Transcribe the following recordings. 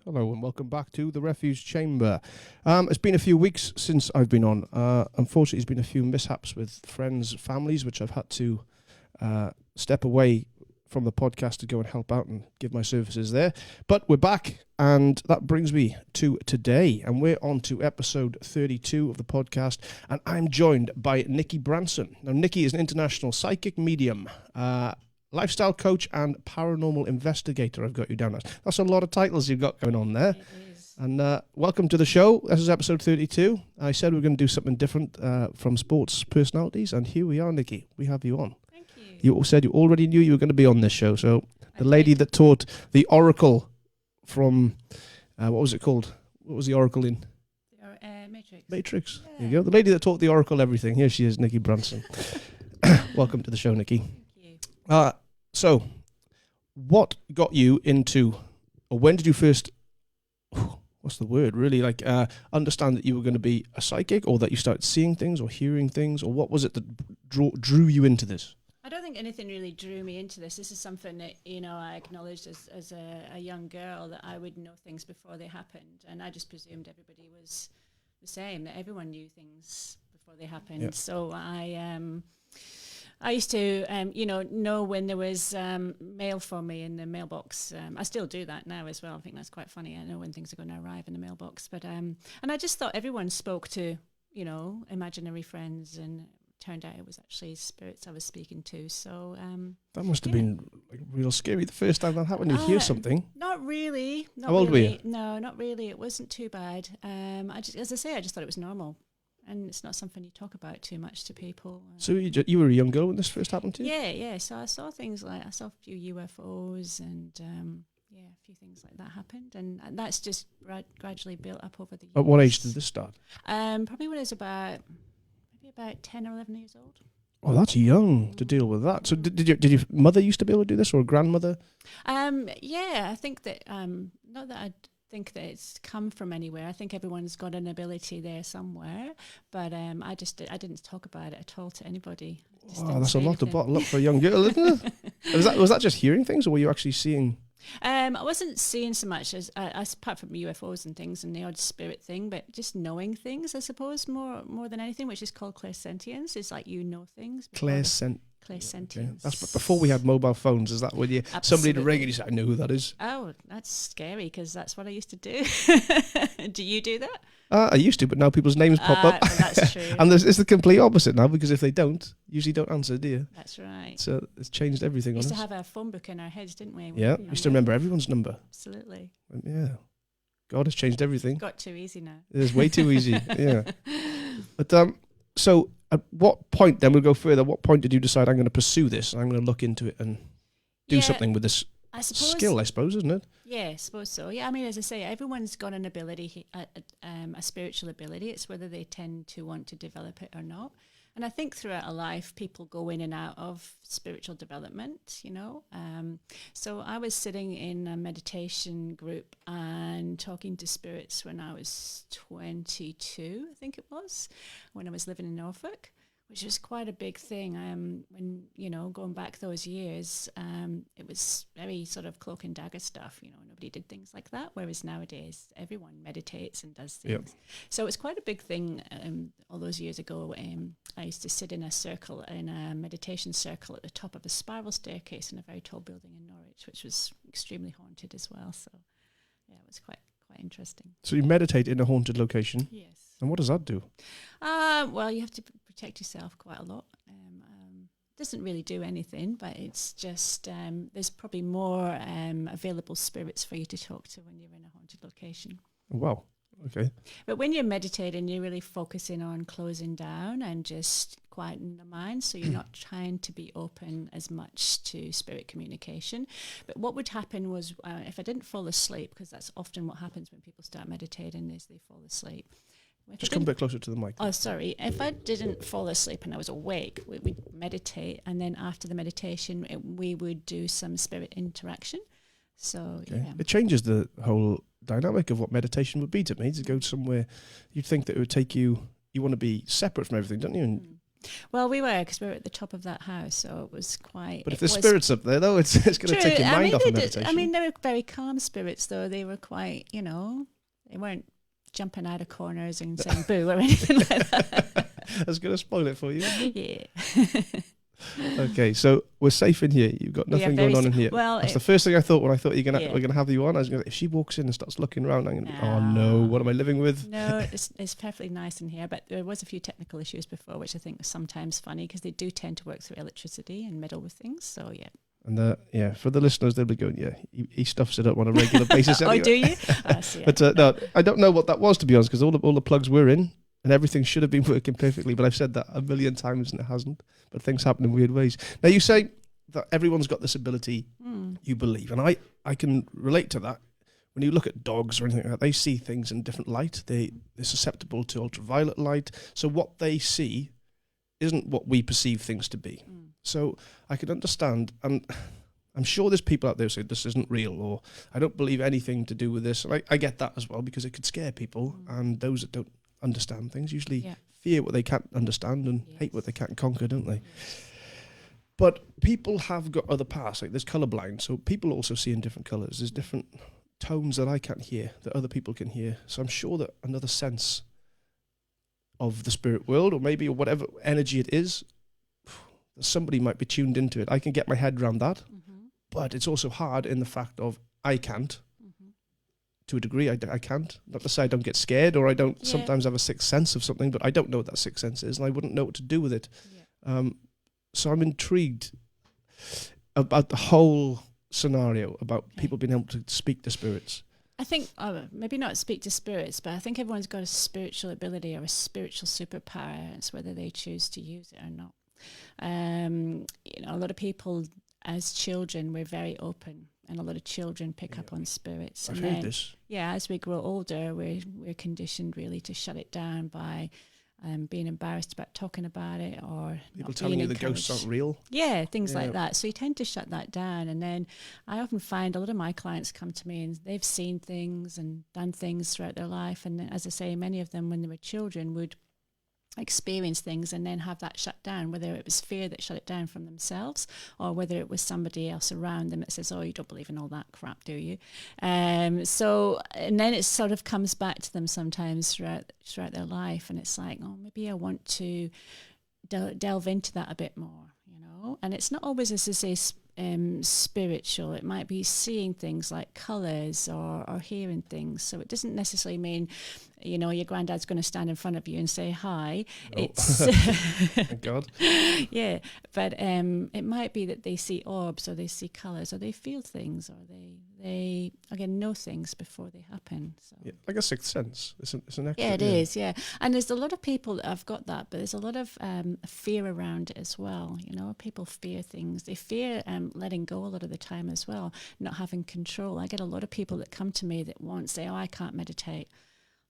Hello and welcome back to the Refuge Chamber. It's been a few weeks since I've been on. Unfortunately, there's been a few mishaps with friends, families, which I've had to step away from the podcast to go and help out and give my services there. But we're back, and that brings me to today. And we're on to episode 32 of the podcast, and I'm joined by Nikki Branson. Now, Nikki is an international psychic medium, lifestyle coach and paranormal investigator. I've got you down as. That's a lot of titles you've got going on there. It is. And welcome to the show. This is episode 32. I said we were going to do something different from sports personalities, and here we are, Nikki. We have you on. Thank you. You said you already knew you were going to be on this show. So the lady that taught the Oracle from, what was it called? What was the Oracle in? Matrix. Matrix. Yeah. There you go. The lady that taught the Oracle everything. Here she is, Nikki Branson. Welcome to the show, Nikki. Thank you. So, what got you into, or when did you first, what's the word, really, understand that you were going to be a psychic, or that you started seeing things or hearing things, or what was it that drew you into this? I don't think anything really drew me into this. This is something that, I acknowledged as a young girl, that I would know things before they happened. And I just presumed everybody was the same, that everyone knew things before they happened. Yeah. So I used to, know when there was mail for me in the mailbox. I still do that now as well. I think that's quite funny. I know when things are going to arrive in the mailbox. But and I just thought everyone spoke to, imaginary friends, and it turned out it was actually spirits I was speaking to. So That must have been real scary the first time that happened. You hear something. Not really. How old were you? No, not really. It wasn't too bad. I just thought it was normal. And it's not something you talk about too much to people. So you were a young girl when this first happened to you? Yeah. So I saw things I saw a few UFOs and, a few things like that happened. And that's just gradually built up over the years. At what age did this start? Probably when I was about 10 or 11 years old. Oh, that's young to deal with that. So did your mother used to be able to do this, or a grandmother? I think that, not that I'd think that it's come from anywhere. I think everyone's got an ability there somewhere, but I didn't talk about it at all to anybody. Oh, that's a lot to bottle up for a young girl, isn't it? Was that just hearing things, or were you actually seeing? I wasn't seeing so much as apart from UFOs and things and the odd spirit thing, but just knowing things, I suppose, more than anything, which is called clairsentience. It's like things. Clairsentience. Okay. That's before we had mobile phones. Is that when somebody to ring and you say, I know who that is? Oh, that's scary, because that's what I used to do. Do you do that? I used to, but now people's names pop up. Well, that's true. And it's the complete opposite now, because if they usually don't answer, do you? That's right. So it's changed everything. We used to have a phone book in our heads, didn't we? Yeah, we used to remember everyone's number. Absolutely. Yeah. God has changed everything. Got too easy now. It is way too easy, yeah. But so at what point, then we'll go further, what point did you decide I'm going to pursue this? I'm going to look into it and do something with this skill, I suppose, isn't it? Yeah, I suppose so. Yeah, I mean, as I say, everyone's got an ability, a spiritual ability. It's whether they tend to want to develop it or not. And I think throughout a life, people go in and out of spiritual development, So I was sitting in a meditation group and talking to spirits when I was 22, I think it was, when I was living in Norfolk, which was quite a big thing. When, going back those years, it was very sort of cloak and dagger stuff. Nobody did things like that, whereas nowadays everyone meditates and does things. Yep. So it's quite a big thing. All those years ago, I used to sit in a meditation circle at the top of a spiral staircase in a very tall building in Norwich, which was extremely haunted as well. So, yeah, it was quite interesting. So you meditate in a haunted location? Yes. And what does that do? Well, you have to protect yourself quite a lot. Doesn't really do anything, but it's just there's probably more available spirits for you to talk to when you're in a haunted location. Wow. Okay. But when you're meditating, you're really focusing on closing down and just quieting the mind, so you're not trying to be open as much to spirit communication. But what would happen was, if I didn't fall asleep, because that's often what happens when people start meditating, is they fall asleep. Just come a bit closer to the mic. Oh, sorry. If I didn't fall asleep and I was awake, we'd meditate, and then after the meditation, we would do some spirit interaction. So, okay. Yeah. It changes the whole dynamic of what meditation would be to me, to go somewhere. You'd think that it would take you want to be separate from everything, don't you? And Well, we were, because we were at the top of that house, so it was quite... But if there's spirits up there, though, it's going to take your mind off of meditation. They were very calm spirits, though. They were quite, they weren't jumping out of corners and saying boo or anything like that. That's going to spoil it for you. Yeah. Okay, so we're safe in here. You've got nothing going on in here. Well, that's the first thing I thought when I thought we're going to have you on. I was going to, if she walks in and starts looking around, I'm going to, oh no, what am I living with? No, it's perfectly nice in here, but there was a few technical issues before, which I think was sometimes funny because they do tend to work through electricity and meddle with things. So yeah. And for the listeners, they'll be going, he stuffs it up on a regular basis. Anyway. Oh, do you? Yeah. But no, I don't know what that was, to be honest, because all the plugs were in. And everything should have been working perfectly, but I've said that a million times and it hasn't. But things happen in weird ways. Now, you say that everyone's got this ability, you believe. And I can relate to that. When you look at dogs or anything like that, they see things in different light. They're susceptible to ultraviolet light. So what they see isn't what we perceive things to be. So I can understand, and I'm sure there's people out there who say this isn't real, or I don't believe anything to do with this. And I get that as well, because it could scare people. And those that don't understand things usually fear what they can't understand and hate what they can't conquer, don't they? But people have got other parts, like there's colourblind, so people also see in different colours. There's different tones that I can't hear that other people can hear. So I'm sure that another sense of the spirit world, or maybe whatever energy it is, somebody might be tuned into it. I can get my head around that, but it's also hard in the fact of I can't. To a degree, I can't. Not to say I don't get scared, or I don't sometimes have a sixth sense of something, but I don't know what that sixth sense is, and I wouldn't know what to do with it. So I'm intrigued about the whole scenario, about people being able to speak to spirits. I think, maybe not speak to spirits, but I think everyone's got a spiritual ability or a spiritual superpower. It's whether they choose to use it or not. A lot of people, as children, we're very open. And a lot of children pick up on spirits. I've heard this. Yeah, as we grow older, we're conditioned really to shut it down by being embarrassed about talking about it, or people telling you the ghosts aren't real. Yeah, things like that. So you tend to shut that down. And then I often find a lot of my clients come to me and they've seen things and done things throughout their life. And as I say, many of them, when they were children, would experience things and then have that shut down, whether it was fear that shut it down from themselves, or whether it was somebody else around them that says, oh, you don't believe in all that crap, do you? And then it sort of comes back to them sometimes throughout their life, and it's like, oh, maybe I want to delve into that a bit more, and it's not always, as I say, spiritual. It might be seeing things like colours or hearing things. So it doesn't necessarily mean, your granddad's going to stand in front of you and say hi. No. It's Thank God. Yeah, but it might be that they see orbs, or they see colours, or they feel things, or they again know things before they happen. So like a sixth sense. It's an extra. Yeah, it is. Yeah, and there's a lot of people that have got that, but there's a lot of fear around it as well. People fear things. They fear letting go a lot of the time as well, not having control. I get a lot of people that come to me that say, "Oh, I can't meditate."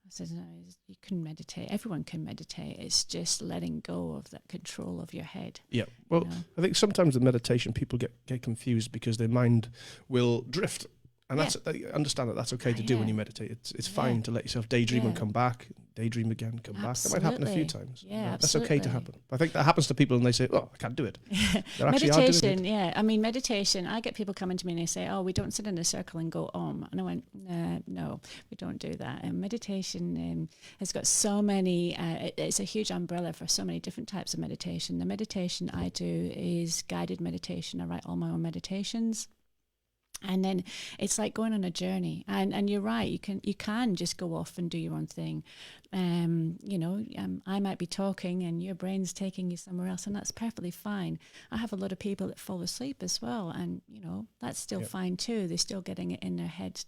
I said, no, you can meditate. Everyone can meditate. It's just letting go of that control of your head. Yeah. Well, I think sometimes in meditation people get confused because their mind will drift. And I understand that's okay to do when you meditate. It's fine to let yourself daydream and come back, daydream again, come back. That might happen a few times. Yeah, that's okay to happen. I think that happens to people and they say, oh, I can't do it. Meditation, I mean, meditation, I get people coming to me and they say, oh, we don't sit in a circle and go om. And I went, no, we don't do that. And meditation has got so many, it's a huge umbrella for so many different types of meditation. The meditation I do is guided meditation. I write all my own meditations. And then it's like going on a journey, and you're right. You can just go off and do your own thing. I might be talking, and your brain's taking you somewhere else, and that's perfectly fine. I have a lot of people that fall asleep as well, and that's still fine too. They're still getting it in their head,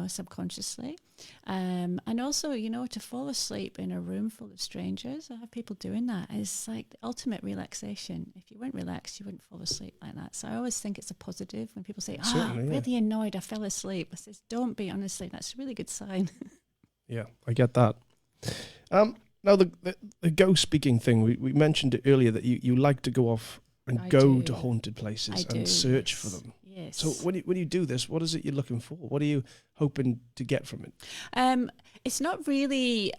subconsciously. And also, to fall asleep in a room full of strangers, I have people doing that. It's like the ultimate relaxation. If you weren't relaxed, you wouldn't fall asleep like that. So I always think it's a positive when people say, really annoyed, I fell asleep. I says, don't be, honestly, that's a really good sign. Yeah, I get that. Now, the ghost speaking thing, we mentioned it earlier that you like to go off and go to haunted places and search for them. Yes. So when you do this, what is it you're looking for? What are you hoping to get from it? It's not really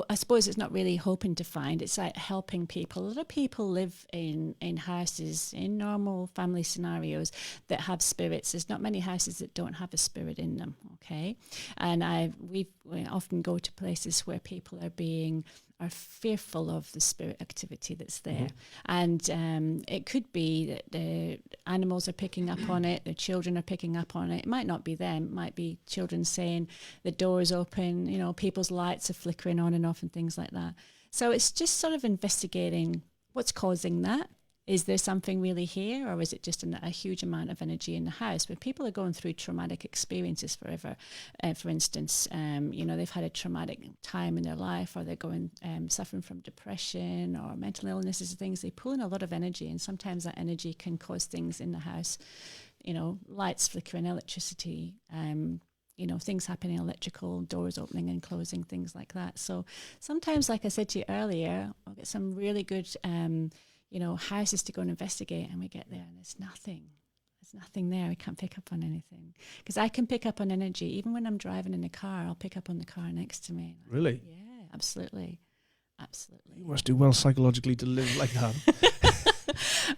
I suppose it's not really hoping to find. It's like helping people. A lot of people live in houses, in normal family scenarios that have spirits. There's not many houses that don't have a spirit in them, okay? And we often go to places where people are fearful of the spirit activity that's there. And it could be that the animals are picking up on it, the children are picking up on it. It might not be them, it might be children saying the door is open, people's lights are flickering on and off and things like that. So it's just sort of investigating what's causing that. Is there something really here, or is it just a huge amount of energy in the house? When people are going through traumatic experiences forever, for instance, they've had a traumatic time in their life, or they're suffering from depression or mental illnesses and things, they pull in a lot of energy, and sometimes that energy can cause things in the house, lights flickering, electricity, things happening, electrical, doors opening and closing, things like that. So sometimes, like I said to you earlier, I'll get some really good houses to go and investigate, and we get there and there's nothing. There's nothing there. We can't pick up on anything. Because I can pick up on energy. Even when I'm driving in a car, I'll pick up on the car next to me. Really? Yeah, absolutely. Absolutely. You must do well psychologically to live like that.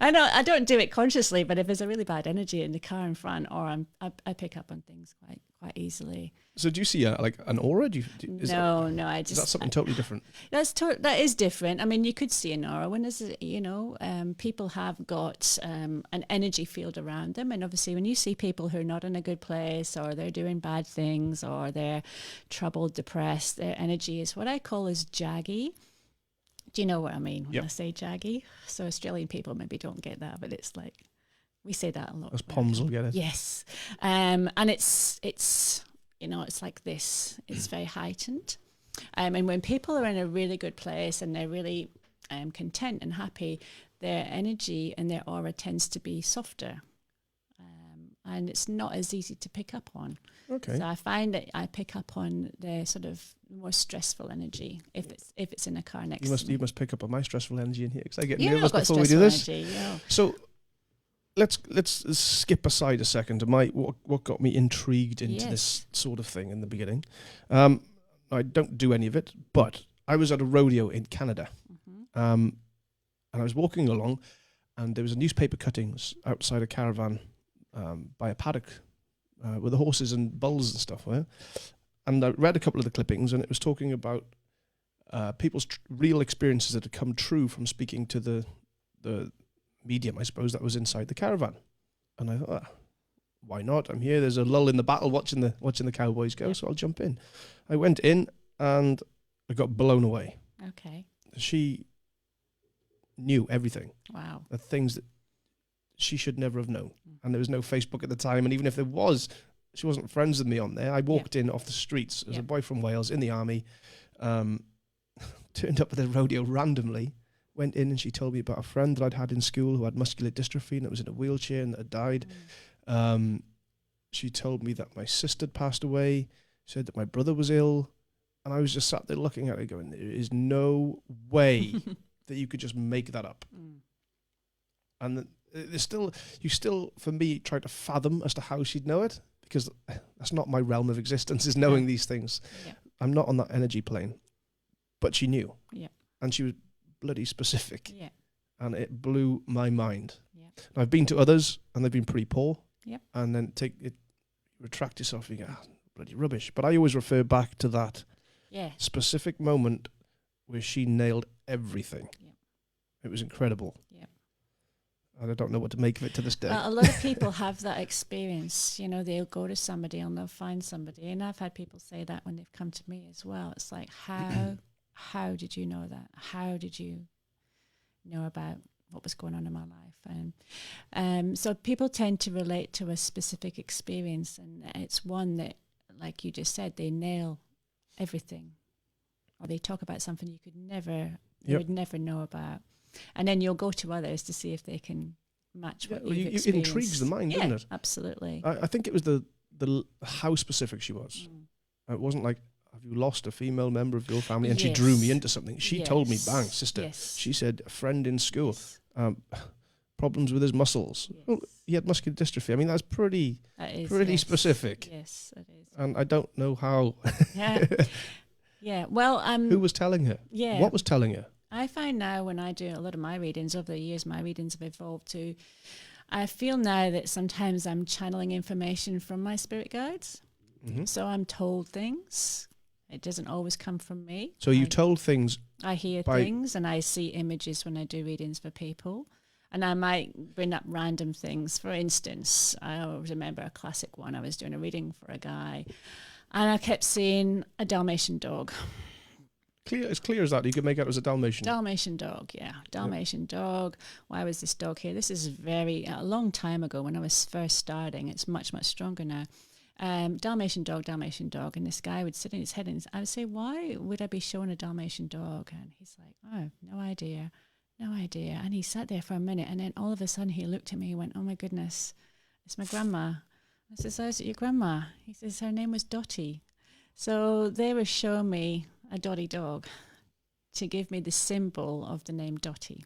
I know, I don't do it consciously, but if there's a really bad energy in the car in front, or I pick up on things quite easily. So do you see like an aura? Is that something totally different? That is different. I mean, you could see an aura when people have got an energy field around them, and obviously when you see people who are not in a good place, or they're doing bad things, or they're troubled, depressed, their energy is what I call as jaggy. Do you know what I mean when I say jaggy? So Australian people maybe don't get that, but it's like, we say that a lot. Those Poms will get it. Yes. And it's like this. It's very heightened. And when people are in a really good place and they're really content and happy, their energy and their aura tends to be softer. And it's not as easy to pick up on. Okay. So I find that I pick up on the sort of more stressful energy if it's in a car next to me. You must pick up on my stressful energy in here, because I get nervous before we do this. Energy, yeah. So let's skip aside a second to what got me intrigued into this sort of thing in the beginning. I don't do any of it, but I was at a rodeo in Canada, and I was walking along, and there was a newspaper cuttings outside a caravan by a paddock with the horses and bulls and stuff. And I read a couple of the clippings, and it was talking about people's real experiences that had come true from speaking to the medium, I suppose, that was inside the caravan. And I thought, why not? I'm here. There's a lull in the battle watching the cowboys go, so I'll jump in. I went in, and I got blown away. Okay. She knew everything. Wow. The things that she should never have known. And there was no Facebook at the time, and even if there was, she wasn't friends with me on there. I walked in off the streets as a boy from Wales in the army, turned up at the rodeo randomly, went in, and she told me about a friend that I'd had in school who had muscular dystrophy and that was in a wheelchair and that had died. She told me that my sister had passed away, said that my brother was ill, and I was just sat there looking at her going, there is no way that you could just make that up. And you still, for me, try to fathom as to how she'd know it, because that's not my realm of existence, is knowing these things. Yeah. I'm not on that energy plane. But she knew. Yeah. And she was bloody specific. Yeah. And it blew my mind. Yeah. And I've been to others, and they've been pretty poor. Yeah. And then retract yourself, and you go, bloody rubbish. But I always refer back to that specific moment where she nailed everything. Yeah. It was incredible. Yeah. And I don't know what to make of it to this day. A lot of people have that experience. They'll go to somebody and they'll find somebody. And I've had people say that when they've come to me as well. It's like, how did you know that? How did you know about what was going on in my life? And so people tend to relate to a specific experience. And it's one that, like you just said, they nail everything. Or they talk about something you would never know about. And then you'll go to others to see if they can match what you've experienced. It intrigues the mind, doesn't it? Absolutely. I think it was the how specific she was. It wasn't like, have you lost a female member of your family? And she drew me into something. She told me, bang, sister. Yes. She said, a friend in school, problems with his muscles. Yes. Oh, he had muscular dystrophy. I mean, that's pretty specific. Yes, that is. And I don't know how. Yeah. Yeah. Well, Who was telling her? Yeah. What was telling her? I find now when I do a lot of my readings over the years, my readings have evolved to. I feel now that sometimes I'm channeling information from my spirit guides. Mm-hmm. So I'm told things. It doesn't always come from me. So you told things. I hear things and I see images when I do readings for people. And I might bring up random things. For instance, I always remember a classic one. I was doing a reading for a guy and I kept seeing a Dalmatian dog. As clear as that. You could make out it was a Dalmatian. Dalmatian dog, yeah. Dalmatian dog. Why was this dog here? This is a long time ago when I was first starting. It's much, much stronger now. Dalmatian dog. And this guy would sit in his head and I would say, why would I be showing a Dalmatian dog? And he's like, oh, no idea. And he sat there for a minute and then all of a sudden he looked at me and went, oh my goodness, it's my grandma. I says, oh, is it your grandma? He says, her name was Dottie. So they were showing me a Dottie dog to give me the symbol of the name Dottie.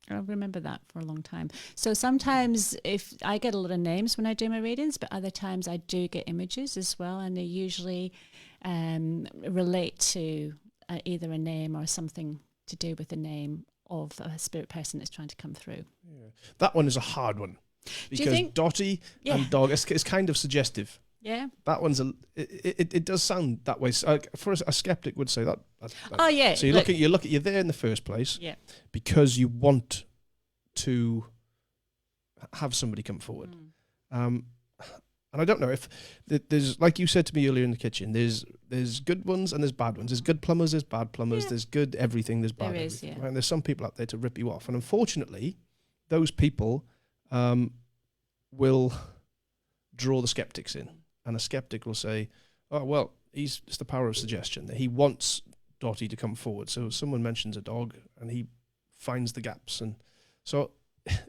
I'll remember that for a long time. So sometimes if I get a lot of names when I do my readings, but other times I do get images as well, and they usually relate to either a name or something to do with the name of a spirit person that's trying to come through. Yeah. That one is a hard one. Because do you think, Dottie and dog is kind of suggestive. Yeah. That one's it does sound that way. For a skeptic would say that. Oh yeah. So you're there in the first place. Yeah. Because you want to have somebody come forward. And I don't know if there's, like you said to me earlier in the kitchen, there's good ones and there's bad ones. There's good plumbers, there's bad plumbers, there's good everything, there's bad everything. Right? And there's some people out there to rip you off. And unfortunately, those people will draw the skeptics in. And a skeptic will say, oh, well, it's the power of suggestion. He wants Dottie to come forward. So someone mentions a dog and he finds the gaps. And so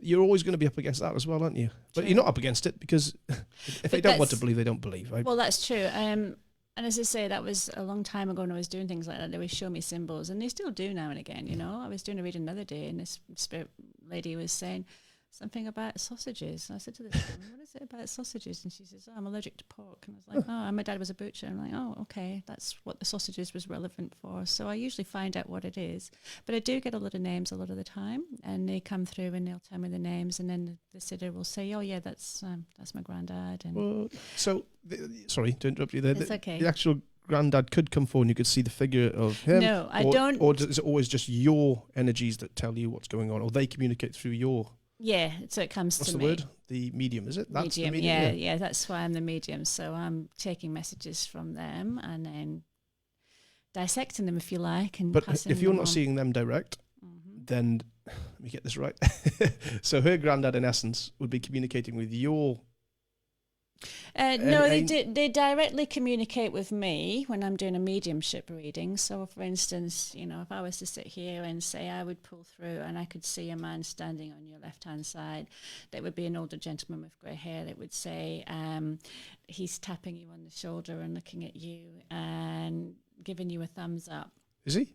you're always going to be up against that as well, aren't you? But you're not up against it because if they don't want to believe, they don't believe. Right? Well, that's true. And as I say, that was a long time ago when I was doing things like that. They would show me symbols, and they still do now and again, you know. I was doing a reading another day, and this spirit lady was saying something about sausages. And I said to this woman, what is it about sausages? And she says, oh, I'm allergic to pork. And I was like, oh, and my dad was a butcher. I'm like, oh, okay, that's what the sausages was relevant for. So I usually find out what it is. But I do get a lot of names a lot of the time, and they come through and they'll tell me the names, and then the sitter will say, oh, yeah, that's my granddad. And well, sorry to interrupt you there. It's okay. The actual granddad could come forward and you could see the figure of him. No, I don't. Or is it always just your energies that tell you what's going on, or they communicate through your... Yeah, so it comes What's to the me. word? The medium, is it? That's medium, the medium? yeah, that's why I'm the medium. So I'm taking messages from them and then dissecting them, if you like. And but passing if you're them not on. seeing them direct, then, let me get this right. So her granddad, in essence, would be communicating with your... No, they directly communicate with me when I'm doing a mediumship reading. So, for instance, you know, if I was to sit here and say I would pull through and I could see a man standing on your left-hand side, that would be an older gentleman with grey hair that would say he's tapping you on the shoulder and looking at you and giving you a thumbs up. Is he?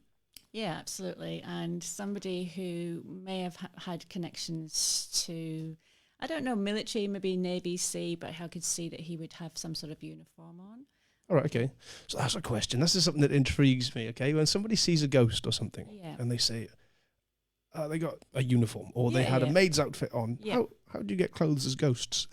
Yeah, absolutely. And somebody who may have had connections to... I don't know, military, maybe Navy, Sea, but I could see that he would have some sort of uniform on. All right, okay. So that's a question. This is something that intrigues me, okay? When somebody sees a ghost or something and they say they got a uniform or they had a maid's outfit on, how do you get clothes as ghosts?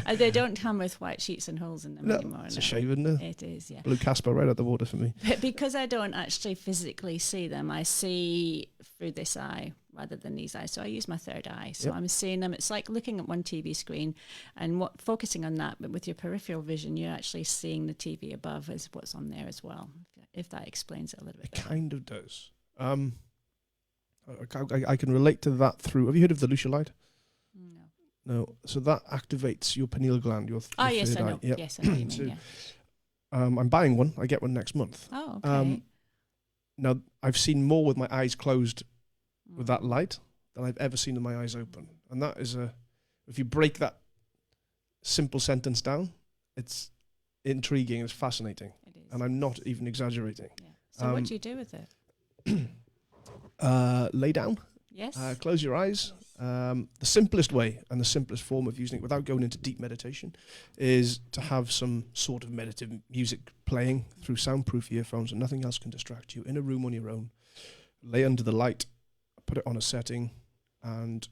They don't come with white sheets and holes in them anymore. It's a shame, isn't it? It is, yeah. Blue Casper right out the water for me. But because I don't actually physically see them, I see through this eye rather than these eyes. So I use my third eye. So I'm seeing them. It's like looking at one TV screen and focusing on that, but with your peripheral vision, you're actually seeing the TV above as what's on there as well, if that explains it a little bit better. It kind of does. I can relate to that through... Have you heard of the Lucia light? No. So that activates your pineal gland, your yes, third I know. eye. Yep. Yes, I know what you mean, So, yeah. I'm buying one. I get one next month. Oh, okay. Now, I've seen more with my eyes closed with that light than I've ever seen with my eyes open. And that is if you break that simple sentence down, it's intriguing, it's fascinating. It is. And I'm not even exaggerating. Yeah. So what do you do with it? Lay down. Yes. Close your eyes The simplest way and the simplest form of using it without going into deep meditation is to have some sort of meditative music playing through soundproof earphones, and nothing else can distract you, in a room on your own. Lay under the light, put it on a setting, and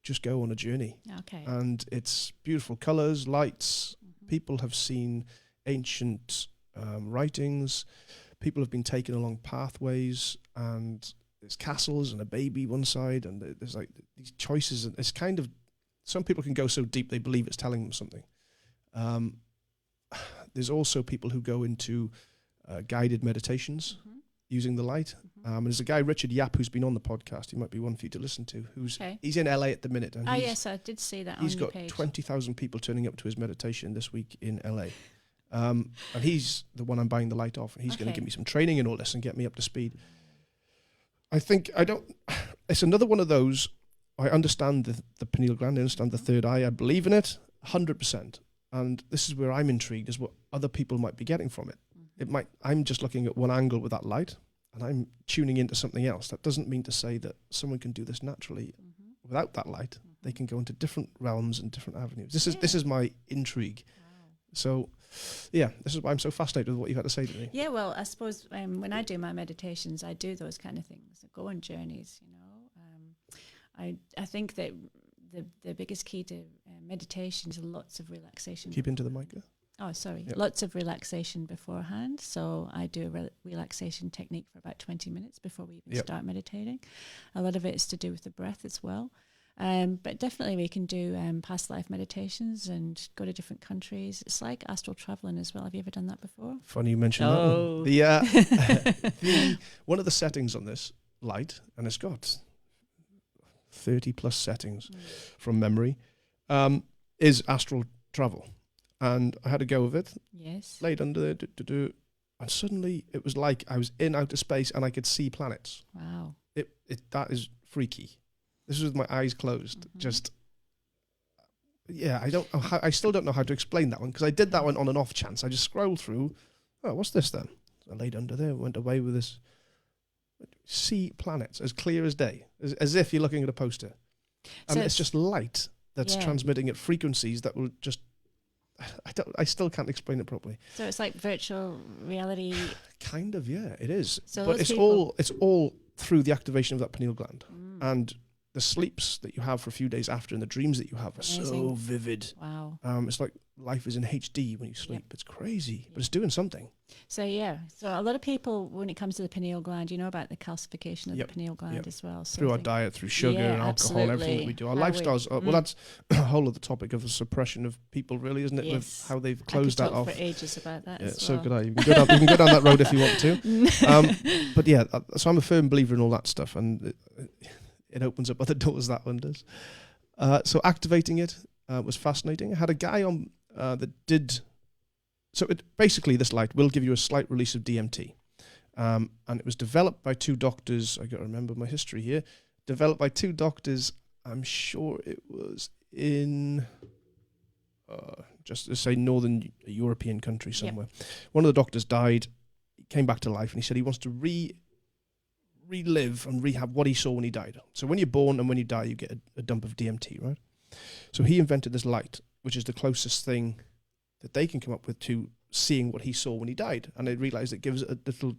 just go on a journey. Okay. And it's beautiful colours, lights. People have seen ancient writings. People have been taken along pathways, and there's castles and a baby one side, and there's like these choices. And it's kind of, some people can go so deep they believe it's telling them something. There's also people who go into guided meditations using the light. There's a guy, Richard Yap, who's been on the podcast. He might be one for you to listen to. He's in LA at the minute. And yes, I did see that on your page. He's got 20,000 people turning up to his meditation this week in LA. And he's the one I'm buying the light off. And he's going to give me some training and all this and get me up to speed. It's another one of those, I understand the pineal gland, I understand the third eye, I believe in it 100%. And this is where I'm intrigued, is what other people might be getting from it. I'm just looking at one angle with that light, and I'm tuning into something else. That doesn't mean to say that someone can do this naturally without that light. They can go into different realms and different avenues. This is my intrigue. Wow. So, yeah, this is why I'm so fascinated with what you've had to say to me. Yeah, well, I suppose when I do my meditations, I do those kind of things. I go on journeys, you know. I think that the biggest key to meditation is lots of relaxation. Keep into the mic there. Oh, sorry. Yep. Lots of relaxation beforehand. So I do a relaxation technique for about 20 minutes before we even start meditating. A lot of it is to do with the breath as well. But definitely we can do past life meditations and go to different countries. It's like astral traveling as well. Have you ever done that before? Funny you mentioned that one. One of the settings on this light, and it's got 30 plus settings from memory, is astral travel. And I had a go of it. Yes. Laid under there, and suddenly it was like I was in outer space and I could see planets. Wow. That is freaky. This was with my eyes closed. I still don't know how to explain that one, because I did that one on an off chance. I just scrolled through. Oh, what's this then? I laid under there, went away with this. See planets as clear as day, as if you're looking at a poster. And it's just light that's transmitting at frequencies that will just, I still can't explain it properly. So it's like virtual reality. Kind of, yeah, it is. So but it's all through the activation of that pineal gland. And the sleeps that you have for a few days after and the dreams that you have are so vivid. Wow. It's like life is in HD when you sleep. It's crazy, but it's doing something. So a lot of people, when it comes to the pineal gland, you know about the calcification of the pineal gland as well. So through our diet, through sugar and alcohol, everything that we do. Our lifestyles, well, that's a whole other topic of the suppression of people, really, isn't it? Yes. With how they've closed that off. I could talk for ages about that as so well. could I. You can go down that road if you want to. But yeah, so I'm a firm believer in all that stuff, and it opens up other doors, that one does. So activating it was fascinating. I had a guy on that did... So basically this light will give you a slight release of DMT. And it was developed by two doctors. I got to remember my history here. Developed by two doctors. I'm sure it was in... just to say Northern European country somewhere. Yep. One of the doctors died. He came back to life, and he said he wants to relive and rehab what he saw when he died. So when you're born and when you die, you get a dump of DMT, right? So he invented this light, which is the closest thing that they can come up with to seeing what he saw when he died. And they realized it gives a little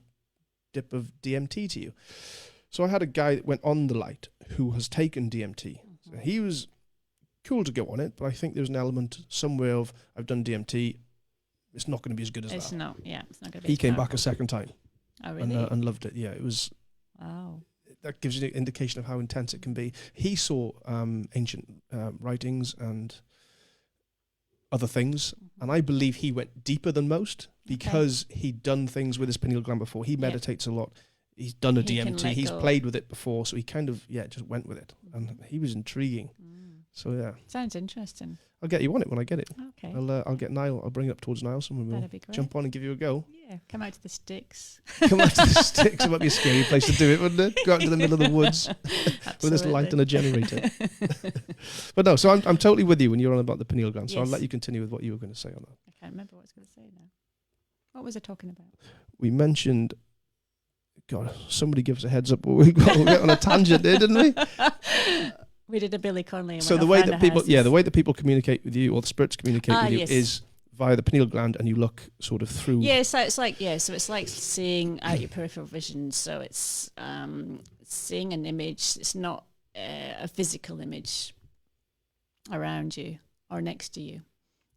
dip of DMT to you. So I had a guy that went on the light who has taken DMT. So he was cool to go on it, but I think there's an element somewhere of, I've done DMT, it's not going to be as good as that. It's not going to be. He came back a second time. Oh, really? And loved it. Yeah, it was... Wow. That gives you an indication of how intense it can be. He saw ancient writings and other things, and I believe he went deeper than most because he'd done things with his pineal gland before. He meditates a lot. He's done a DMT. He's played with it before, so he kind of just went with it, and he was intriguing. So yeah, sounds interesting. I'll get you on it when I get it. Okay. I'll get Niall. I'll bring it up towards Niall. Someone will jump on and give you a go. Yeah, come out to the sticks. Come out to the sticks. It might be a scary place to do it, wouldn't it? Go out to the middle of the woods with this light and a generator. But no, so I'm totally with you when you're on about the pineal gland. So I'll let you continue with what you were going to say on that. I can't remember what I was going to say now. What was I talking about? We mentioned. God, somebody give us a heads up. We got on a tangent there, didn't we? We did a Billy Connolly. And So the way that people, the way that people communicate with you, or the spirits communicate with you, is via the pineal gland, and you look sort of through. Yeah, so it's like seeing out your peripheral vision. So it's seeing an image. It's not a physical image around you or next to you,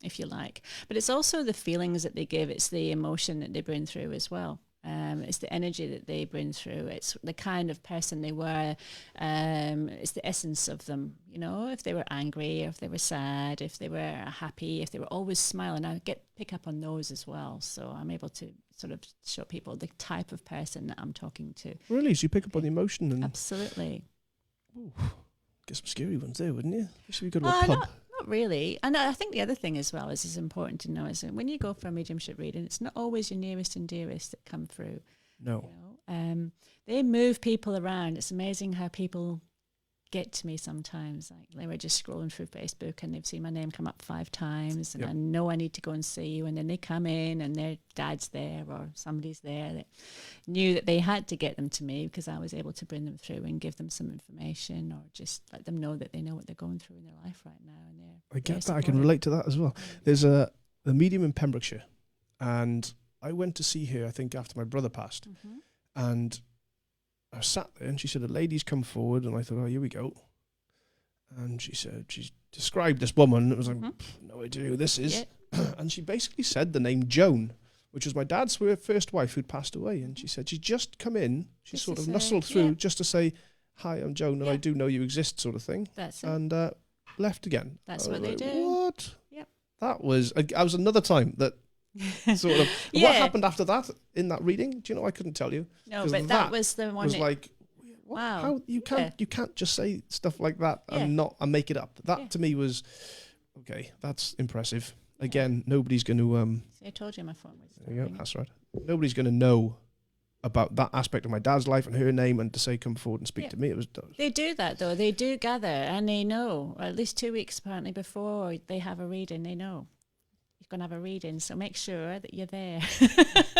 if you like. But it's also the feelings that they give. It's the emotion that they bring through as well. It's the energy that they bring through. It's the kind of person they were. It's the essence of them. You know, if they were angry, or if they were sad, if they were happy, if they were always smiling. I pick up on those as well. So I'm able to sort of show people the type of person that I'm talking to. Really? So you pick up on the emotion? And absolutely. Ooh, get some scary ones there, wouldn't you? Especially if you go to a pub. Not really. And I think the other thing as well is important to know is that when you go for a mediumship reading, it's not always your nearest and dearest that come through. No. You know? They move people around. It's amazing how people get to me sometimes. Like they were just scrolling through Facebook and they've seen my name come up 5 times and I know I need to go and see you, and then they come in and their dad's there or somebody's there that knew that they had to get them to me because I was able to bring them through and give them some information or just let them know that they know what they're going through in their life right now. And I get that. I can relate to that as well. There's a medium in Pembrokeshire, and I went to see her, I think, after my brother passed, and I sat there and she said, a lady's come forward, and I thought, oh, here we go. And she said, she described this woman. It was like, no idea who this is. Yeah. And she basically said the name Joan, which was my dad's first wife who'd passed away. And she said, she's just come in. She sort of nestled through just to say, hi, I'm Joan, and I do know you exist, sort of thing. That's it. And left again. That's what they do. What? Yep. That was another time that sort of what happened after that in that reading. Do you know? I couldn't tell you. No, but that was the one. Was like, what? Wow! How you can't just say stuff like that and make it up. That to me was okay. That's impressive. Again, nobody's going to. See, I told you my phone was. There you go. That's right. Nobody's going to know about that aspect of my dad's life and her name, and to say come forward and speak to me. It was. They do that though. They do gather and they know. At least 2 weeks apparently before they have a reading, they know. Going to have a reading, so make sure that you're there. You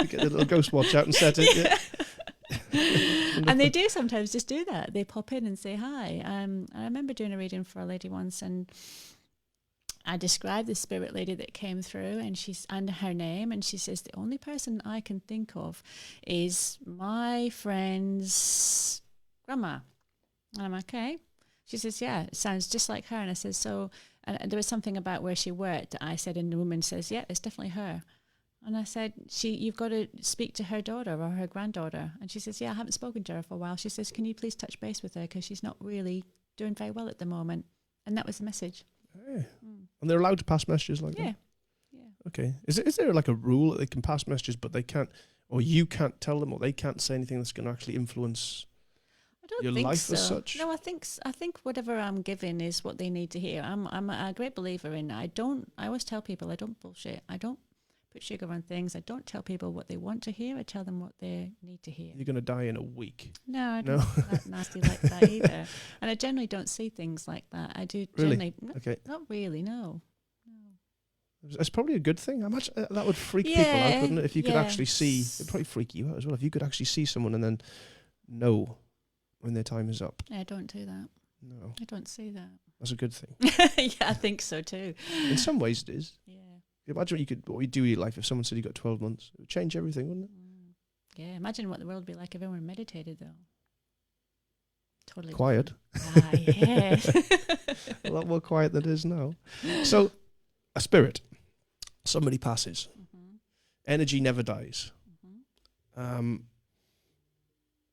get the little ghost watch out and set it. Yeah. And they do sometimes just do that. They pop in and say hi. I remember doing a reading for a lady once, and I described the spirit lady that came through, and she's under her name, and she says the only person I can think of is my friend's grandma. And I'm like, okay. She says, yeah, it sounds just like her. And I said, so. And there was something about where she worked that I said, and the woman says, yeah, it's definitely her. And I said, you've got to speak to her daughter or her granddaughter. And she says, yeah, I haven't spoken to her for a while. She says, can you please touch base with her because she's not really doing very well at the moment. And that was the message. Hey. And they're allowed to pass messages like that? Yeah. Okay. Is there like a rule that they can pass messages but they can't, or you can't tell them, or they can't say anything that's going to actually influence your life so. As such? No, I think whatever I'm giving is what they need to hear. I'm a great believer in. I always tell people I don't bullshit. I don't put sugar on things. I don't tell people what they want to hear. I tell them what they need to hear. You're going to die in a week. No, I don't that nasty like that either. And I generally don't see things like that. I do generally. Okay. Not really. No. It's probably a good thing. I imagine that would freak people out, wouldn't it? If you could actually see, it'd probably freak you out as well. If you could actually see someone and then know when their time is up. I don't do that. No. I don't see that. That's a good thing. Yeah, I think so too. In some ways it is. Yeah. Imagine what you do in your life if someone said you got 12 months. It would change everything, wouldn't it? Yeah, imagine what the world would be like if everyone meditated though. Totally quiet. Yeah. A lot more quiet than it is now. So, a spirit. Somebody passes. Energy never dies.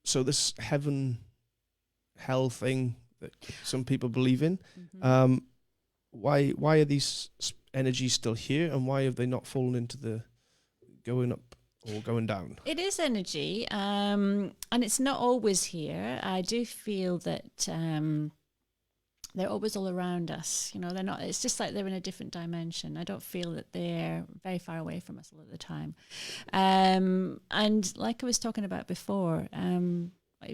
So this heaven, hell thing that some people believe in, why are these energies still here, and why have they not fallen into the going up or going down? It is energy, and it's not always here. I do feel that they're always all around us. You know, they're not. It's just like they're in a different dimension. I don't feel that they're very far away from us a lot of the time. And like I was talking about before,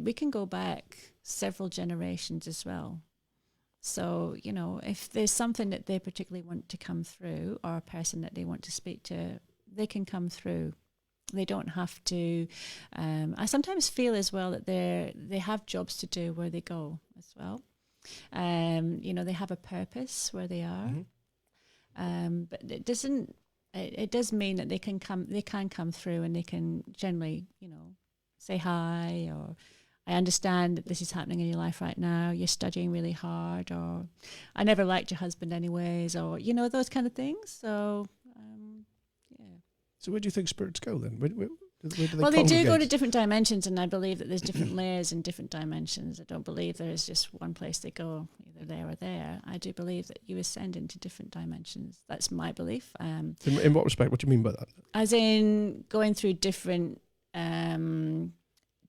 we can go back several generations as well. So, you know, if there's something that they particularly want to come through, or a person that they want to speak to, they can come through. They don't have to. I sometimes feel as well that they have jobs to do where they go as well. You know, they have a purpose where they are. But it doesn't. It does mean that they can come. They can come through, and they can generally, you know, say hi, or I understand that this is happening in your life right now. You're studying really hard, or I never liked your husband anyways, or you know, those kind of things. So, yeah. So where do you think spirits go then? Where do they Well, they do congregate? go to different dimensions, and I believe that there's different layers and different dimensions. I don't believe there is just one place they go, either there or there. I do believe that you ascend into different dimensions. That's my belief. In what respect? What do you mean by that? As in going through different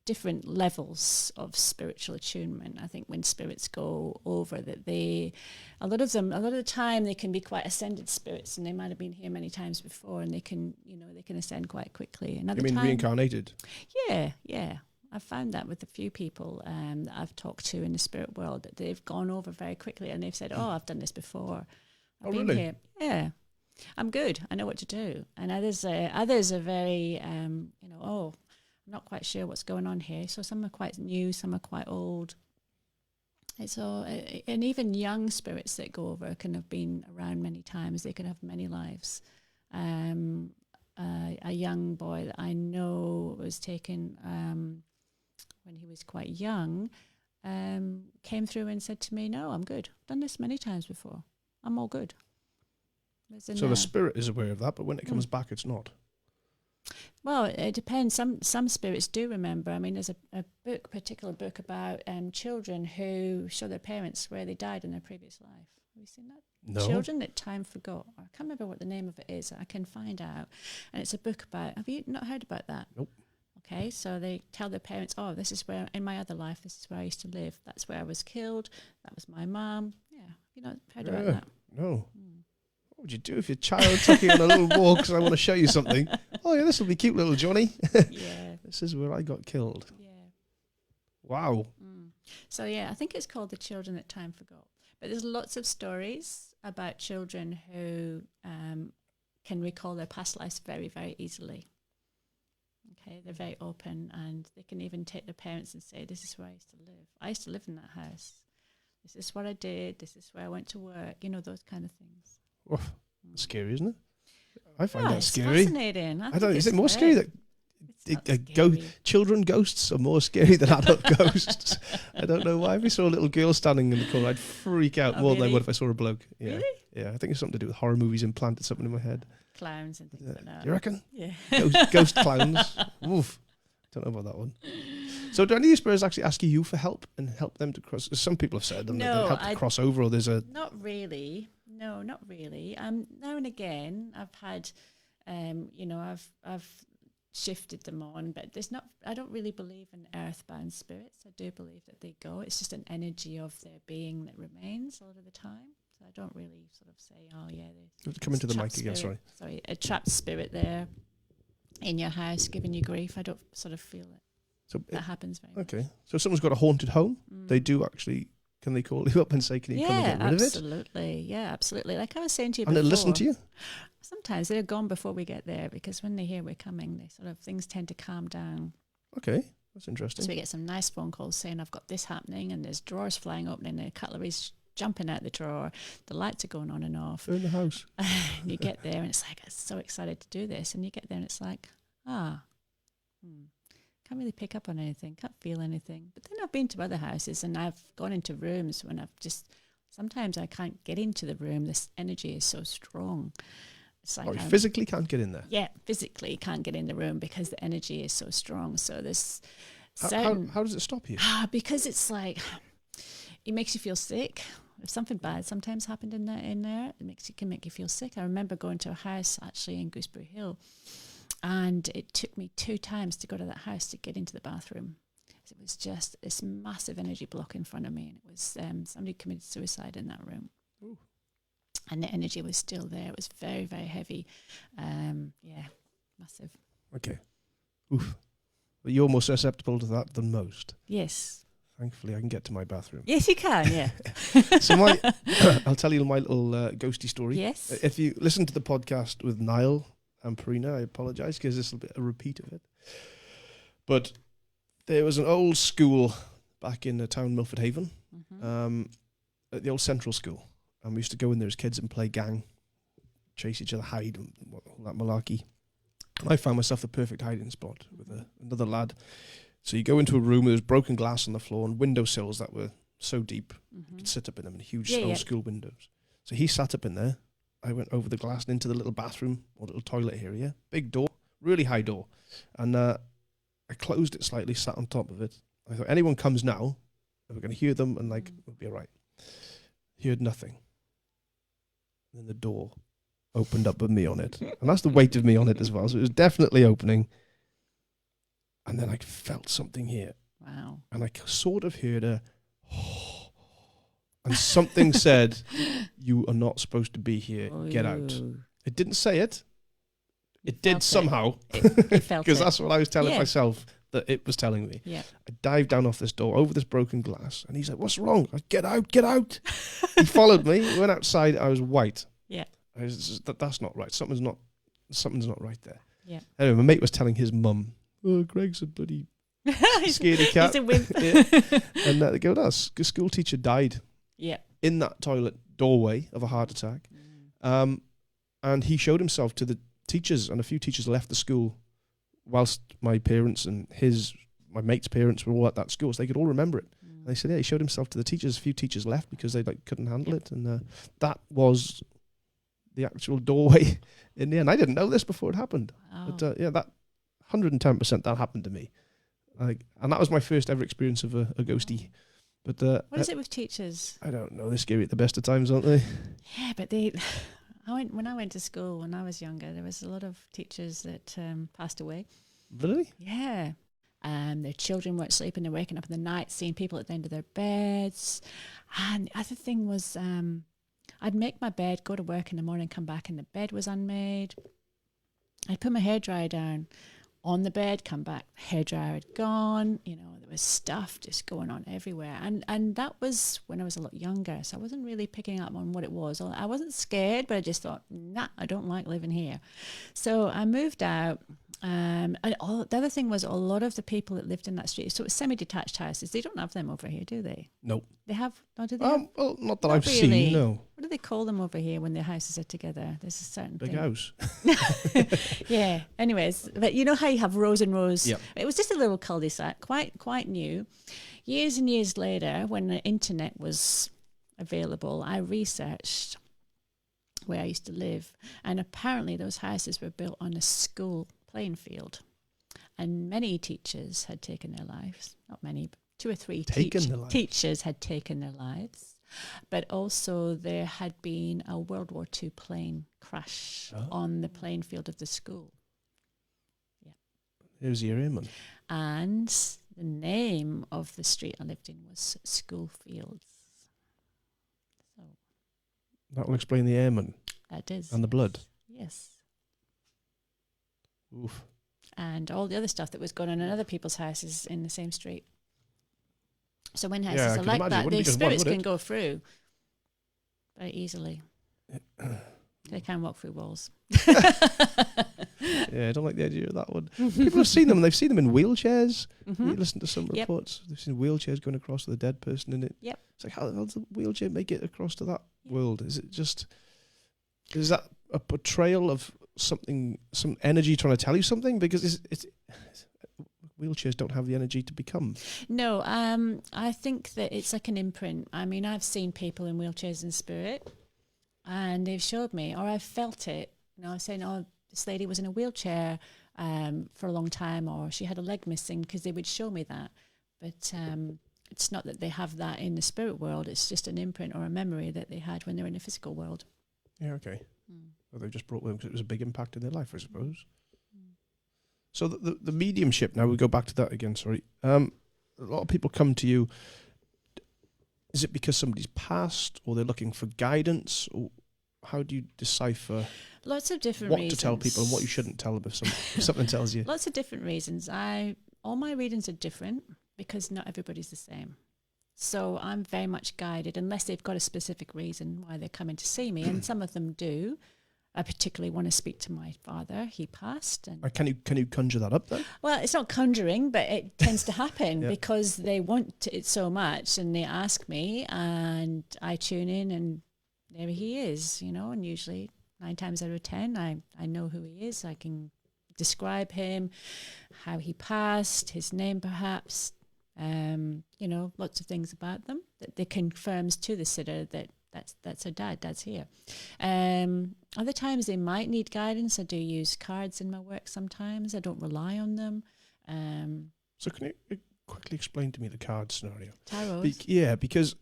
different levels of spiritual attunement. I think when spirits go over, that a lot of the time they can be quite ascended spirits, and they might have been here many times before, and they can ascend quite quickly. Another You mean time, reincarnated? Yeah. I've found that with a few people that I've talked to in the spirit world, that they've gone over very quickly, and they've said, "Oh, I've done this before. I've been really? here. Yeah, I'm good. I know what to do." And others are very, oh, I'm not quite sure what's going on here. So some are quite new, some are quite old. It's all, and even young spirits that go over can have been around many times. They can have many lives. A young boy that I know was taken when he was quite young, came through and said to me, "No, I'm good. I've done this many times before. I'm all good." So the spirit is aware of that, but when it comes back, it's not. Well, it depends. Some spirits do remember. I mean, there's a particular book about children who show their parents where they died in their previous life. Have you seen that? No. Children that time forgot. I can't remember what the name of it is. I can find out. And it's a book about, have you not heard about that? Nope. Okay, so they tell their parents, "Oh, this is where, in my other life, this is where I used to live. That's where I was killed. That was my mom." Yeah, you not heard about that? No. What would you do if your child took you on a little walk because I want to show you something? Oh, yeah, this will be cute, little Johnny. Yeah. This is where I got killed. Yeah. Wow. So, yeah, I think it's called The Children That Time Forgot. But there's lots of stories about children who can recall their past lives very, very easily. Okay, they're very open, and they can even take their parents and say, "This is where I used to live. I used to live in that house. This is what I did. This is where I went to work." You know, those kind of things. Oh, scary, isn't it? I find that It's scary. fascinating. I don't. Is it more scary that children ghosts are more scary than adult ghosts? I don't know why. If I saw a little girl standing in the corner, I'd freak out more than what if I saw a bloke. Yeah. Really? Yeah, I think it's something to do with horror movies implanted something in my head. Clowns and things like that. You reckon? Yeah. Ghost clowns. Oof. Don't know about that one. So do any of these spirits actually ask you for help and help them to cross? Some people have said them that they help to cross over, or there's a... Not really. No, not really. Now and again, I've had, I've shifted them on, but there's not. I don't really believe in earthbound spirits. I do believe that they go. It's just an energy of their being that remains a lot of the time. So I don't really sort of say, "Oh yeah." Come into the mic again. Sorry, a trapped spirit there in your house giving you grief. I don't sort of feel it. So that happens very much. Okay. So if someone's got a haunted home, they do actually. Can they call you up and say, "Can you come and get rid of it?" Absolutely. Yeah, absolutely. Like I was saying to you and before. they listen to you? Sometimes they're gone before we get there, because when they hear we're coming, things tend to calm down. Okay, that's interesting. So we get some nice phone calls saying, "I've got this happening," and there's drawers flying open and the cutlery's jumping out the drawer, the lights are going on and off. They're in the house. And you get there and it's like, I'm so excited to do this. And you get there and it's like, can't really pick up on anything, can't feel anything. But then I've been to other houses and I've gone into rooms when sometimes I can't get into the room. This energy is so strong. It's like you physically can't get in there? Yeah, physically can't get in the room because the energy is so strong. So this... How does it stop you? Because it's like, it makes you feel sick. If something bad sometimes happened in there, it can make you feel sick. I remember going to a house actually in Gooseberry Hill, and it took me 2 times to go to that house to get into the bathroom. It was just this massive energy block in front of me, and it was somebody committed suicide in that room. Ooh. And the energy was still there. It was very, very heavy. Massive. Okay. Oof. But you're more susceptible to that than most. Yes. Thankfully, I can get to my bathroom. Yes, you can, yeah. So I'll tell you my little ghosty story. Yes. If you listen to the podcast with Niall and Parina, I apologise because this will be a repeat of it. But there was an old school back in the town Milford Haven. Mm-hmm. at the old central school, and we used to go in there as kids and play gang, chase each other, hide, and all that malarkey. And I found myself the perfect hiding spot with another lad. So you go into a room, there's broken glass on the floor and windowsills that were so deep, you could sit up in them, and huge old school windows. So he sat up in there. I went over the glass and into the little bathroom or little toilet area. Big door, really high door. And I closed it slightly, sat on top of it. I thought, anyone comes now, we're going to hear them, and like, we'll be all right. Heard nothing. Then the door opened up with me on it. And that's the weight of me on it as well. So it was definitely opening. And then I felt something here. Wow. And I sort of heard and something said, you are not supposed to be here. Get out. It didn't say it. It did somehow. It felt because that's what I was telling myself that it was telling me. Yeah. I dived down off this door, over this broken glass, and he's like, what's wrong? I get out, get out. He followed me, went outside, I was white. Yeah. I was, that's not right. Something's not right there. Yeah. Anyway, my mate was telling his mum, oh, Greg's a bloody scaredy cat. He's a wimp. And they go, the school teacher died in that toilet doorway of a heart attack. And he showed himself to the teachers, and a few teachers left the school whilst my parents and my mate's parents were all at that school, so they could all remember it. And they said, he showed himself to the teachers. A few teachers left because they couldn't handle it, and that was the actual doorway in the end. I didn't know this before it happened, but that 110% that happened to me, and that was my first ever experience of a ghostie. But what is it with teachers? I don't know. They're scary at the best of times, aren't they? Yeah, but when I went to school when I was younger, there was a lot of teachers that passed away. Really? Yeah. Their children weren't sleeping, they're waking up in the night, seeing people at the end of their beds. And the other thing was I'd make my bed, go to work in the morning, come back and the bed was unmade. I'd put my hairdryer down on the bed, come back, hairdryer had gone, there was stuff just going on everywhere. And that was when I was a lot younger, so I wasn't really picking up on what it was. I wasn't scared, but I just thought, I don't like living here. So I moved out. And the other thing was a lot of the people that lived in that street, so it was semi-detached houses. They don't have them over here, do they? Nope. They have? No, do they? Well, not that I've seen, no. What do they call them over here when the houses are together? There's a certain Big thing. house. Yeah. Anyways, but you know how you have rows and rows? Yep. It was just a little cul-de-sac, quite new. Years and years later, when the internet was available, I researched where I used to live, and apparently those houses were built on a school playing field, and many teachers had taken their lives. Not many, but 2 or 3 teachers had taken their lives. But also there had been a World War II plane crash on the playing field of the school. Yeah. Here's your airman. And the name of the street I lived in was Schoolfields. So that will explain the airman. That is. And the blood. Yes. Oof. And all the other stuff that was going on in other people's houses in the same street. So when houses are like that, the spirits can go through very easily. They can walk through walls. Yeah, I don't like the idea of that one. People have seen them, and they've seen them in wheelchairs. You listen to some reports. They've seen wheelchairs going across with a dead person in it. Yep. It's like, how does the wheelchair make it across to that world? Is that a portrayal of something, some energy trying to tell you something? Because it's wheelchairs don't have the energy to become. No, I think that it's like an imprint. I mean, I've seen people in wheelchairs in spirit, and they've showed me, or I've felt it. I was saying, this lady was in a wheelchair for a long time, or she had a leg missing, because they would show me that. But it's not that they have that in the spirit world. It's just an imprint or a memory that they had when they were in the physical world. Yeah, okay. Well, they just brought with them because it was a big impact in their life, I suppose. So the mediumship, now we go back to that again, sorry. A lot of people come to you. Is it because somebody's passed, or they're looking for guidance? Or how do you decipher lots of different what reasons to tell people and what you shouldn't tell them if something tells you? Lots of different reasons. All my readings are different because not everybody's the same. So I'm very much guided, unless they've got a specific reason why they're coming to see me, and some of them do. I particularly want to speak to my father. He passed. And Can you conjure that up then? well, it's not conjuring, but it tends to happen Yeah. because they want it so much and they ask me and I tune in and there he is, you know, and usually 9 times out of 10, I know who he is. I can describe him, how he passed, his name perhaps, you know, lots of things about them that confirms to the sitter that that's her dad, dad's here. Other times they might need guidance. I do use cards in my work sometimes. I don't rely on them. So can you quickly explain to me the card scenario? Tarot. Because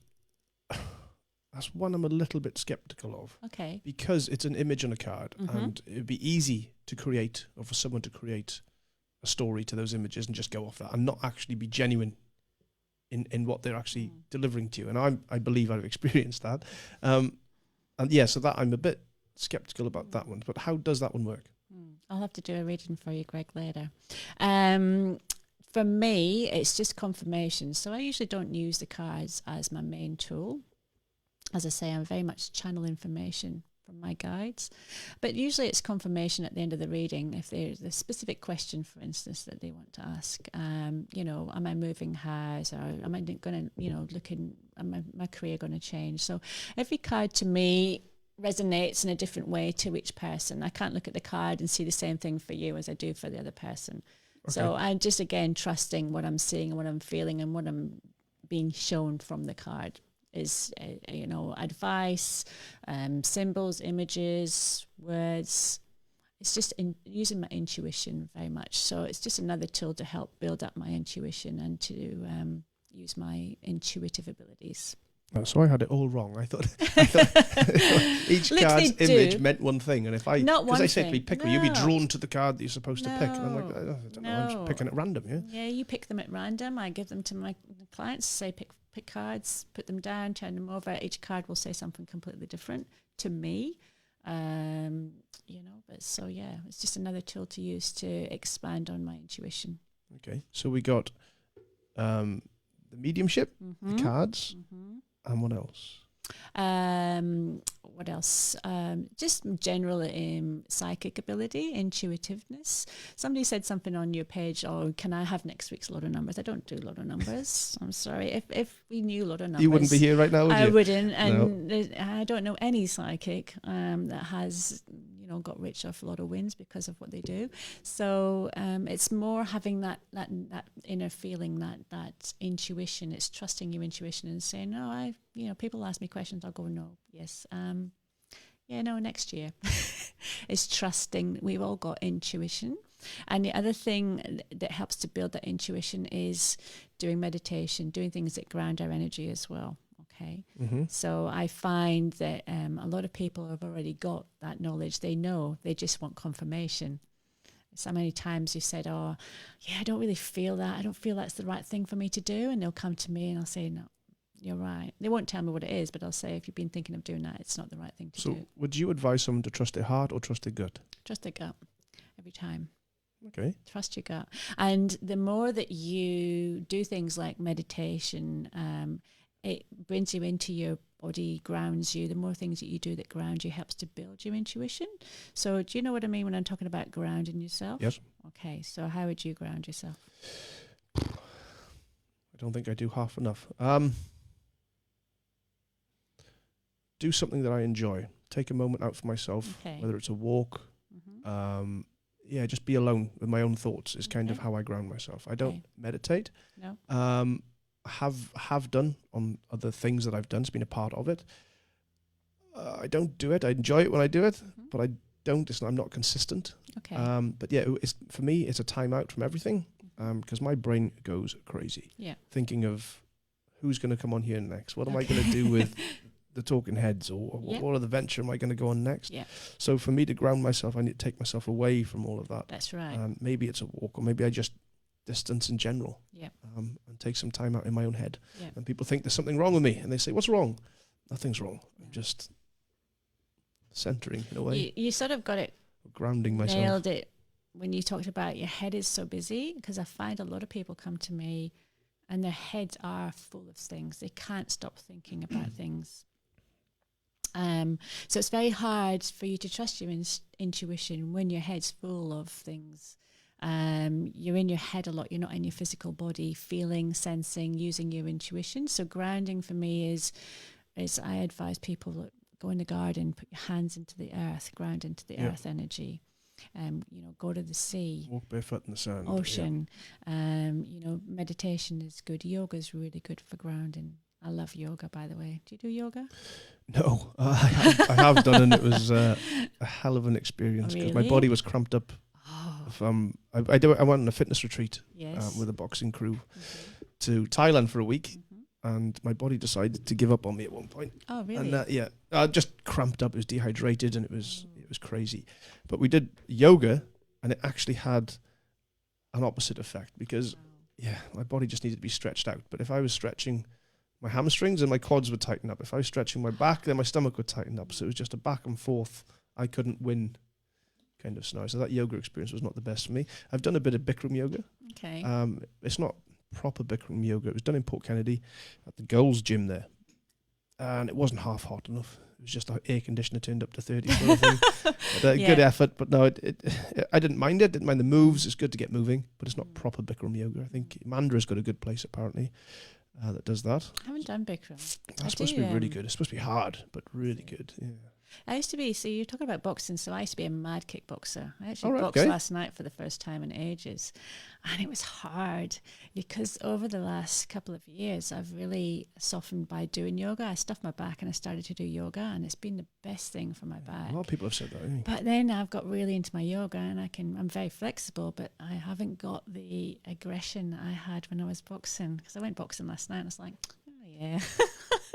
that's one I'm a little bit skeptical of. Okay. Because it's an image on a card, Mm-hmm. and it'd be easy to create, or for someone to create a story to those images and just go off that and not actually be genuine in what they're actually delivering to you. And I believe I've experienced that. And yeah, so that I'm a bit skeptical about that one. But how does that one work? I'll have to do a reading for you, Greg, later. For me, it's just confirmation. So I usually don't use the cards as my main tool. As I say, I'm very much channel information from my guides. But usually it's confirmation at the end of the reading. If there's a specific question, for instance, that they want to ask, you know, am I moving house, or am I going to, you know, am my career going to change? So every card to me resonates in a different way to each person. I can't look at the card and see the same thing for you as I do for the other person. Okay. So I'm just, again, trusting what I'm seeing and what I'm feeling and what I'm being shown from the card. Is, you know, advice, symbols, images, words. It's just using my intuition very much. So it's just another tool to help build up my intuition and to use my intuitive abilities. So I had it all wrong. I thought each card's image meant one thing, and if because they said to me, pick one, you'll be drawn to the card that you're supposed to pick, and I'm like, I don't know, I'm just picking at random, yeah. Yeah, you pick them at random. I give them to my clients, say pick cards, put them down, turn them over. Each card will say something completely different to me, you know. But so yeah, it's just another tool to use to expand on my intuition. Okay, so we got the mediumship, the cards. And what else? What else? Just general psychic ability, intuitiveness. Somebody said something on your page, oh, can I have next week's lotto numbers? I don't do lotto numbers. I'm sorry. If we knew lotto numbers, you wouldn't be here right now, would you? I wouldn't. And no. I don't know any psychic that has, you know, got rich off lotto wins because of what they do. So it's more having that inner feeling, that intuition. It's trusting your intuition and saying, no, you know, people ask me questions, I'll go, no, yes. Yeah, no, next year. It's trusting. We've all got intuition. And the other thing that helps to build that intuition is doing meditation, doing things that ground our energy as well. Okay. So I find that a lot of people have already got that knowledge. They know, they just want confirmation. So many times you said, oh, yeah, I don't really feel that. I don't feel that's the right thing for me to do. And they'll come to me and I'll say, no, you're right. They won't tell me what it is, but I'll say, if you've been thinking of doing that, it's not the right thing to do. So would you advise someone to trust their heart or trust their gut? Trust their gut every time. Okay. Trust your gut. And the more that you do things like meditation, it brings you into your body, grounds you. The more things that you do that ground you helps to build your intuition. So do you know what I mean when I'm talking about grounding yourself? Yes. Okay, so how would you ground yourself? I don't think I do half enough. Do something that I enjoy. Take a moment out for myself, whether it's a walk. Just be alone with my own thoughts is kind of how I ground myself. I don't meditate. No. Have done on other things that I've done. It's been a part of it. I don't do it. I enjoy it when I do it, but I don't. I'm not consistent. Okay. But yeah, for me, it's a time out from everything because my brain goes crazy. Yeah. Thinking of who's going to come on here next. What am I going to do with the talking heads, or what other venture am I going to go on next? Yeah. So for me to ground myself, I need to take myself away from all of that. That's right. Maybe it's a walk, or maybe I just distance in general. Yeah. And take some time out in my own head. Yeah. And people think there's something wrong with me, and they say, "What's wrong?" Nothing's wrong. I'm just centering in a way. You sort of got it. Grounding myself. Nailed it when you talked about your head is so busy, because I find a lot of people come to me and their heads are full of things. They can't stop thinking about things. So it's very hard for you to trust your intuition when your head's full of things. You're in your head a lot. You're not in your physical body, feeling, sensing, using your intuition. So grounding for me is I advise people that go in the garden, put your hands into the earth, ground into the earth energy. Go to the sea, walk barefoot in the sand, ocean. Meditation is good. Yoga is really good for grounding. I love yoga, by the way. Do you do yoga? No, I have done, and it was a hell of an experience because my body was cramped up. I went on a fitness retreat with a boxing crew to Thailand for a week, and my body decided to give up on me at one point. Oh, really? And I just cramped up. It was dehydrated, and it was crazy. But we did yoga, and it actually had an opposite effect because my body just needed to be stretched out. But if I was stretching my hamstrings, and my quads would tighten up. If I was stretching my back, then my stomach would tighten up. So it was just a back and forth. I couldn't win kind of scenario. So that yoga experience was not the best for me. I've done a bit of Bikram yoga. Okay. It's not proper Bikram yoga. It was done in Port Kennedy at the Goals gym there. And it wasn't half hot enough. It was just an air conditioner turned up to 30 sort of thing. Good effort, but no, I didn't mind it. Didn't mind the moves. It's good to get moving, but it's not proper Bikram yoga. I think Mandra's got a good place apparently. That does that. I haven't done Bikram. That's supposed to be really good. It's supposed to be hard, but really good. Yeah. I used to be, so you're talking about boxing, so I used to be a mad kickboxer. I actually boxed last night for the first time in ages. And it was hard because over the last couple of years, I've really softened by doing yoga. I stuffed my back and I started to do yoga, and it's been the best thing for my back. A lot of people have said that. But then I've got really into my yoga, and I'm very flexible, but I haven't got the aggression I had when I was boxing. Because I went boxing last night and I was like, oh yeah.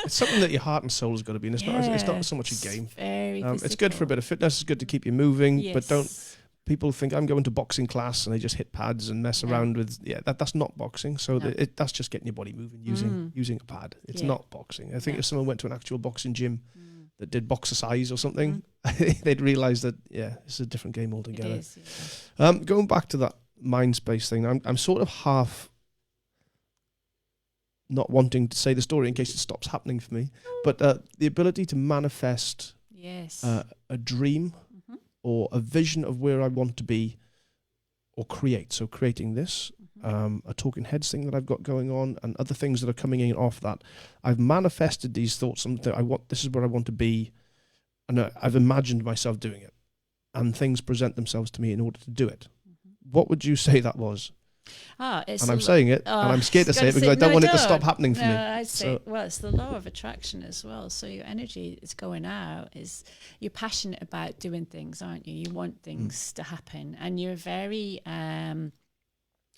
It's something that your heart and soul has got to be in. It's not so much a game. It's good for a bit of fitness. It's good to keep you moving, but don't. People think I'm going to boxing class and they just hit pads and mess around with. That's not boxing. So that's just getting your body moving using a pad. It's not boxing. I think if someone went to an actual boxing gym that did boxercise or something, they'd realise that it's a different game altogether. It is, yeah. Going back to that mind space thing, I'm sort of half not wanting to say the story in case it stops happening for me, but the ability to manifest a dream or a vision of where I want to be or create. So creating this, a talking heads thing that I've got going on and other things that are coming in off that. I've manifested these thoughts and this is where I want to be, and I've imagined myself doing it, and things present themselves to me in order to do it. What would you say that was? And I'm saying it, and I'm scared to say it because I don't want it to stop happening for me. I'd say, it's the law of attraction as well. So your energy is going out. You're passionate about doing things, aren't you? You want things to happen, and you're very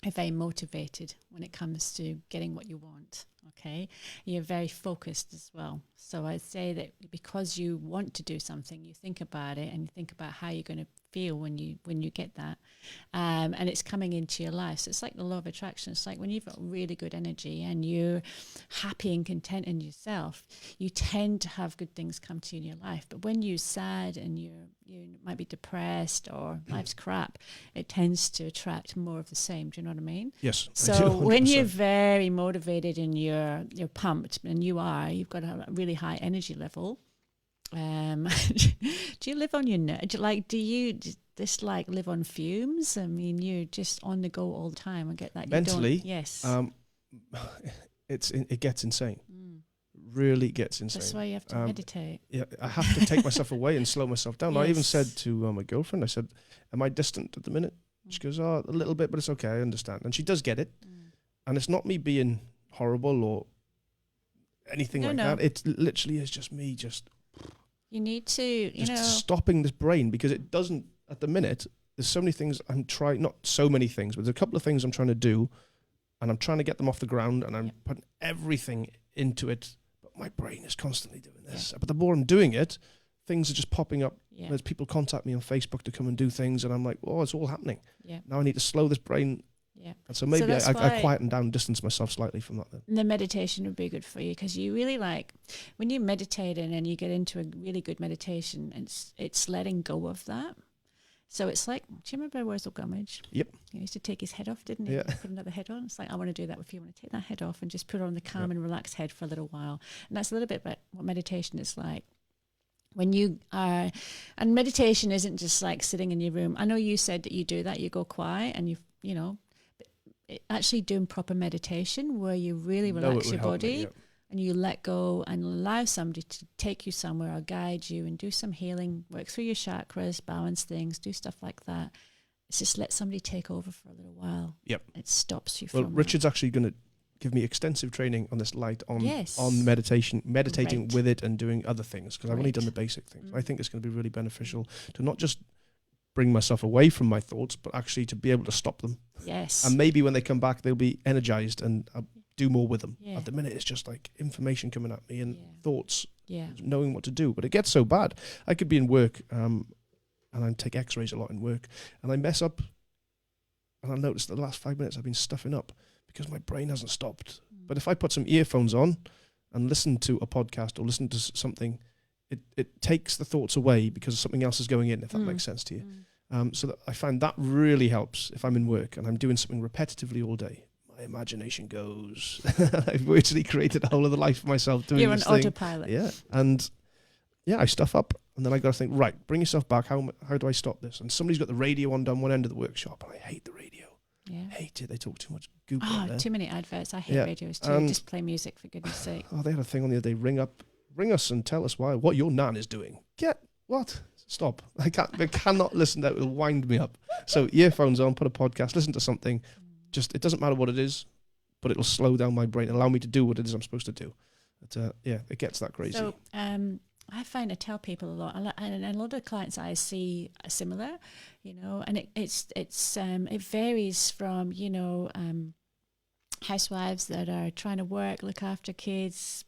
motivated when it comes to getting what you want. Okay, you're very focused as well. So I'd say that because you want to do something, you think about it and you think about how you're going to feel when you get that, and it's coming into your life. So it's like the law of attraction. It's like when you've got really good energy and you're happy and content in yourself, you tend to have good things come to you in your life. But when you're sad and you might be depressed or life's crap, it tends to attract more of the same. Do you know what I mean? Yes. So when you're very motivated and you're pumped, and you've got a really high energy level. Do you live on your do you just live on fumes? I mean, you're just on the go all the time. I get that. Mentally, yes. It gets insane. Really gets insane. That's why you have to meditate. Yeah, I have to take myself away and slow myself down. Yes. I even said to my girlfriend, I said, "Am I distant at the minute?" She goes, "Oh, a little bit, but it's okay. I understand." And she does get it. And it's not me being horrible or anything that. It literally is just me you need to, stopping this brain, because it doesn't, at the minute, there's so many things I'm trying, not so many things, but there's a couple of things I'm trying to do, and I'm trying to get them off the ground, and I'm putting everything into it, but my brain is constantly doing this. But the more I'm doing it, things are just popping up. There's people contact me on Facebook to come and do things, and I'm like, oh, it's all happening. Now I need to slow this brain. And so maybe I quieten down, distance myself slightly from that then. The meditation would be good for you, because you really when you meditate and you get into a really good meditation, it's letting go of that. So it's like, do you remember Wurzel Gummidge? Yep. He used to take his head off, didn't he? Yeah. Put another head on. It's like, I want to do that with you. I want to take that head off and just put on the calm and relaxed head for a little while. And that's a little bit about what meditation is like. when you are, and meditation isn't just like sitting in your room. I know you said that you do that, you go quiet and actually doing proper meditation where you really relax your body and you let go and allow somebody to take you somewhere or guide you and do some healing, work through your chakras, balance things, do stuff like that. It's just let somebody take over for a little while. Yep. It stops you from... Well, Richard's actually going to give me extensive training on this light, on meditating with it and doing other things, because I've only done the basic things. I think it's going to be really beneficial to not just bring myself away from my thoughts, but actually to be able to stop them. Yes. And maybe when they come back, they'll be energized and I'll do more with them. At the minute, it's just like information coming at me and thoughts, knowing what to do. But it gets so bad. I could be in work, and I take x-rays a lot in work, and I mess up, and I notice the last 5 minutes I've been stuffing up because my brain hasn't stopped. But if I put some earphones on and listen to a podcast or listen to something, it takes the thoughts away because something else is going in, if that makes sense to you. So that I find that really helps if I'm in work and I'm doing something repetitively all day. My imagination goes. I've virtually created a whole other life for myself doing this thing. You're on autopilot. Yeah. And I stuff up, and then I got to think, right, bring yourself back. How do I stop this? And somebody's got the radio on down one end of the workshop, and I hate the radio. Hate it. They talk too much goop. Oh, too many adverts. I hate radios too. Just play music, for goodness sake. Oh, they had a thing on the other day. Ring us and tell us what your nan is doing. What? Stop. I cannot listen to that. It'll wind me up. So earphones on, put a podcast, listen to something. Just, it doesn't matter what it is, but it'll slow down my brain and allow me to do what it is I'm supposed to do. But it gets that crazy. So I find I tell people a lot, and a lot of clients I see are similar, and it varies from, housewives that are trying to work, look after kids,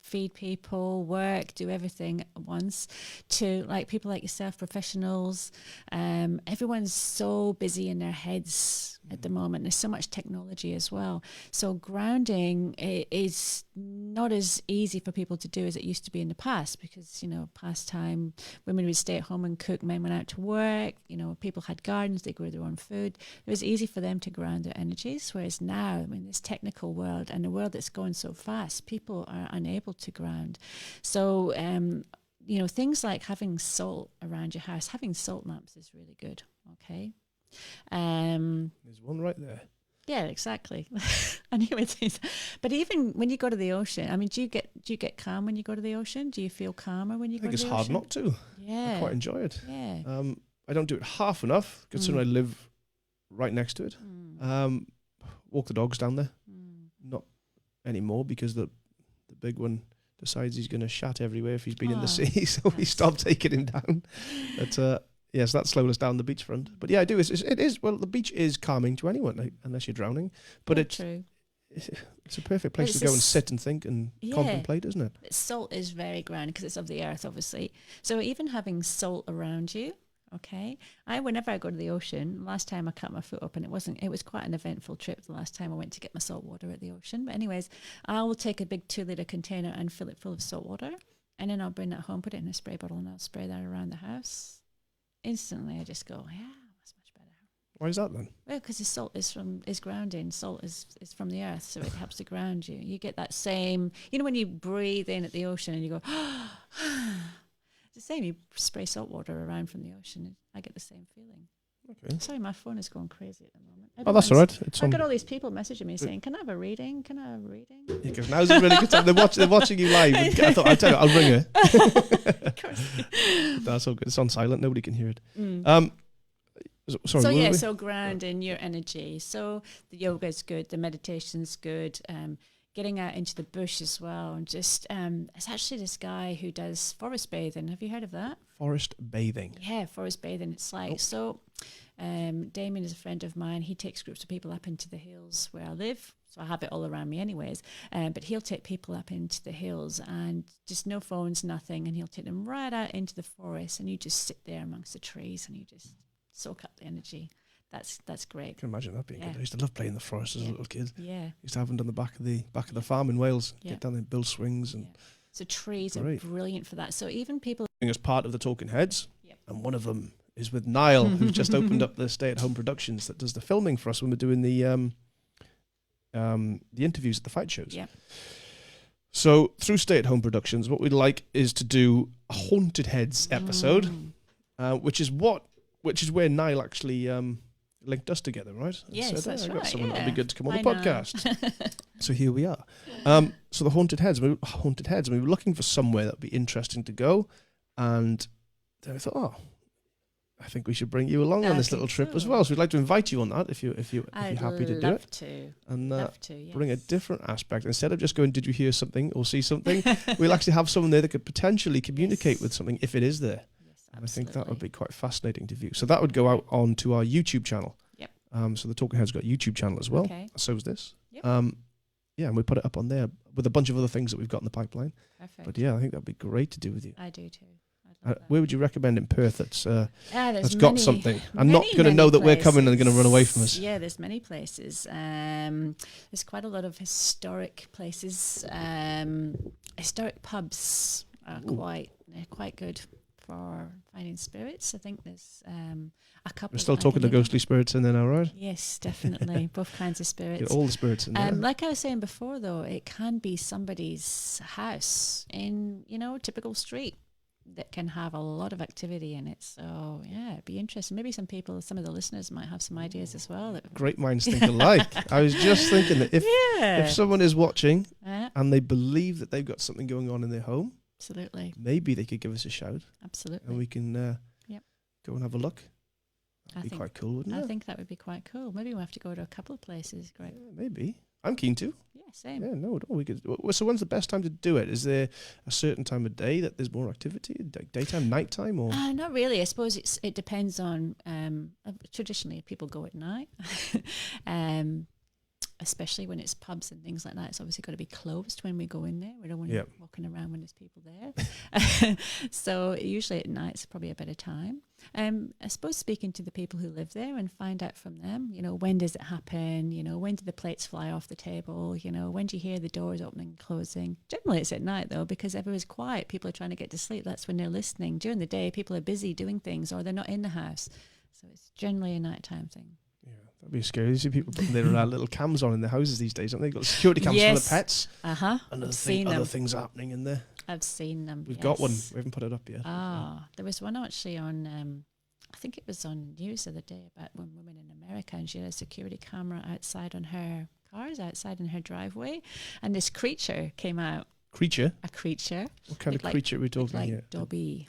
feed people, work, do everything at once, to like people like yourself, professionals. Everyone's so busy in their heads at the moment. There's so much technology as well. So grounding is not as easy for people to do as it used to be in the past, because, past time, women would stay at home and cook, men went out to work, people had gardens, they grew their own food. It was easy for them to ground their energies, whereas now, this technical world and the world that's going so fast, people are unable to ground. So, things like having salt around your house, having salt lamps is really good, okay? There's one right there. Yeah, exactly. I knew it is. But even when you go to the ocean, do you get calm when you go to the ocean? Do you feel calmer when you go to the ocean? I think it's hard not to. Yeah. I quite enjoy it. Yeah. I don't do it half enough, considering I live right next to it. Walk the dogs down there. Not anymore, because the big one decides he's going to shat everywhere if he's been in the sea, so we stopped taking him down. But yes, that slowed us down the beachfront. But yeah, I do. It is. Well, the beach is calming to anyone, unless you're drowning. But true. It's a perfect place to go and sit and think and contemplate, isn't it? Salt is very grounding because it's of the earth, obviously. So even having salt around you, okay. Whenever I go to the ocean, last time I cut my foot up, and it was quite an eventful trip the last time I went to get my salt water at the ocean. But anyways, I will take a big 2-litre container and fill it full of salt water, and then I'll bring that home, put it in a spray bottle, and I'll spray that around the house. Instantly, I just go, that's much better. Why is that then? Well, because the salt is grounding. Salt is from the earth, so it helps to ground you. You get that same, when you breathe in at the ocean and you go, it's the same. You spray salt water around from the ocean. I get the same feeling. Okay. Sorry, my phone is going crazy at the moment. That's all right. I've got all these people messaging me saying, "Can I have a reading? Can I have a reading?" Yeah, because now's a really good time. They're watching you live. And I thought, I'll tell you, I'll ring her. Of course. That's all good. It's on silent. Nobody can hear it. Sorry. So grounding your energy. So the yoga is good. The meditation's good. Getting out into the bush as well, and just it's actually this guy who does forest bathing. Have you heard of that? Forest bathing. Yeah, forest bathing. It's like Damien is a friend of mine. He takes groups of people up into the hills where I live. So I have it all around me anyways. But he'll take people up into the hills and just no phones, nothing. And he'll take them right out into the forest, and you just sit there amongst the trees and you just soak up the energy. That's great. I can imagine that being good. I used to love playing in the forest as a little kid. Yeah. Used to have them down the back of the farm in Wales. Get down there and build swings. And so trees are brilliant for that. So even people... As part of the Talking Heads, and one of them is with Niall, who's just opened up the Stay at Home Productions that does the filming for us when we're doing the interviews at the fight shows. Yeah. So through Stay at Home Productions, what we'd like is to do a Haunted Heads episode, which is where Niall actually linked us together, right? And Yes, said, that's I got right, someone that'll be yeah. good to come on the Why podcast. So here we are. So the Haunted Heads, we were looking for somewhere that'd be interesting to go, and then I thought, I think we should bring you along on this little trip as well. So we'd like to invite you on that if you're happy to do it. And yes. bring a different aspect. Instead of just going, did you hear something or see something? We'll actually have someone there that could potentially communicate with something if it is there. Yes, and I think that would be quite fascinating to view. So that would go out onto our YouTube channel. Yep. So the Talking Heads got a YouTube channel as well. Okay. So is this. Yep. And we put it up on there with a bunch of other things that we've got in the pipeline. Perfect. But yeah, I think that'd be great to do with you. I do too. I'd love that. Where would you recommend in Perth that's There's got something? I'm not going to know that we're coming and they're going to run away from us. Yeah, there's many places. There's quite a lot of historic places. Historic pubs are quite good for finding spirits. I think there's a couple. We're still talking to ghostly spirits in there now, right? Yes, definitely. Both kinds of spirits. Get all the spirits in there. Like I was saying before, though, it can be somebody's house in, typical street that can have a lot of activity in it. So, yeah, it'd be interesting. Maybe some of the listeners might have some ideas as well. Great minds think alike. I was just thinking that if someone is watching and they believe that they've got something going on in their home, absolutely, maybe they could give us a shout. Absolutely. And we can go and have a look. That'd be quite cool, wouldn't it? I think that would be quite cool. Maybe we'll have to go to a couple of places. Great. Yeah, maybe. I'm keen to. Yeah, same. Yeah, no, we could. So when's the best time to do it? Is there a certain time of day that there's more activity? Daytime, nighttime, or? Not really. I suppose it depends on. Traditionally, people go at night, especially when it's pubs and things like that. It's obviously got to be closed when we go in there. We don't want to be walking around when there's people there. So usually at night it's probably a better time. I suppose speaking to the people who live there and find out from them, when does it happen? When do the plates fly off the table? When do you hear the doors opening and closing? Generally it's at night though, because everyone's quiet. People are trying to get to sleep. That's when they're listening. During the day, people are busy doing things or they're not in the house. So it's generally a nighttime thing. Yeah, that'd be scary. You see people putting their little cams on in their houses these days, haven't they? Got security cams for the pets. I've seen them. Other things happening in there. I've seen them. We've got one. We haven't put it up yet. There was one actually on, I think it was on news the other day about one woman in America, and she had a security camera outside on her cars, outside in her driveway, and this creature came out. Creature? A creature. What kind of creature are we talking here? Dobby.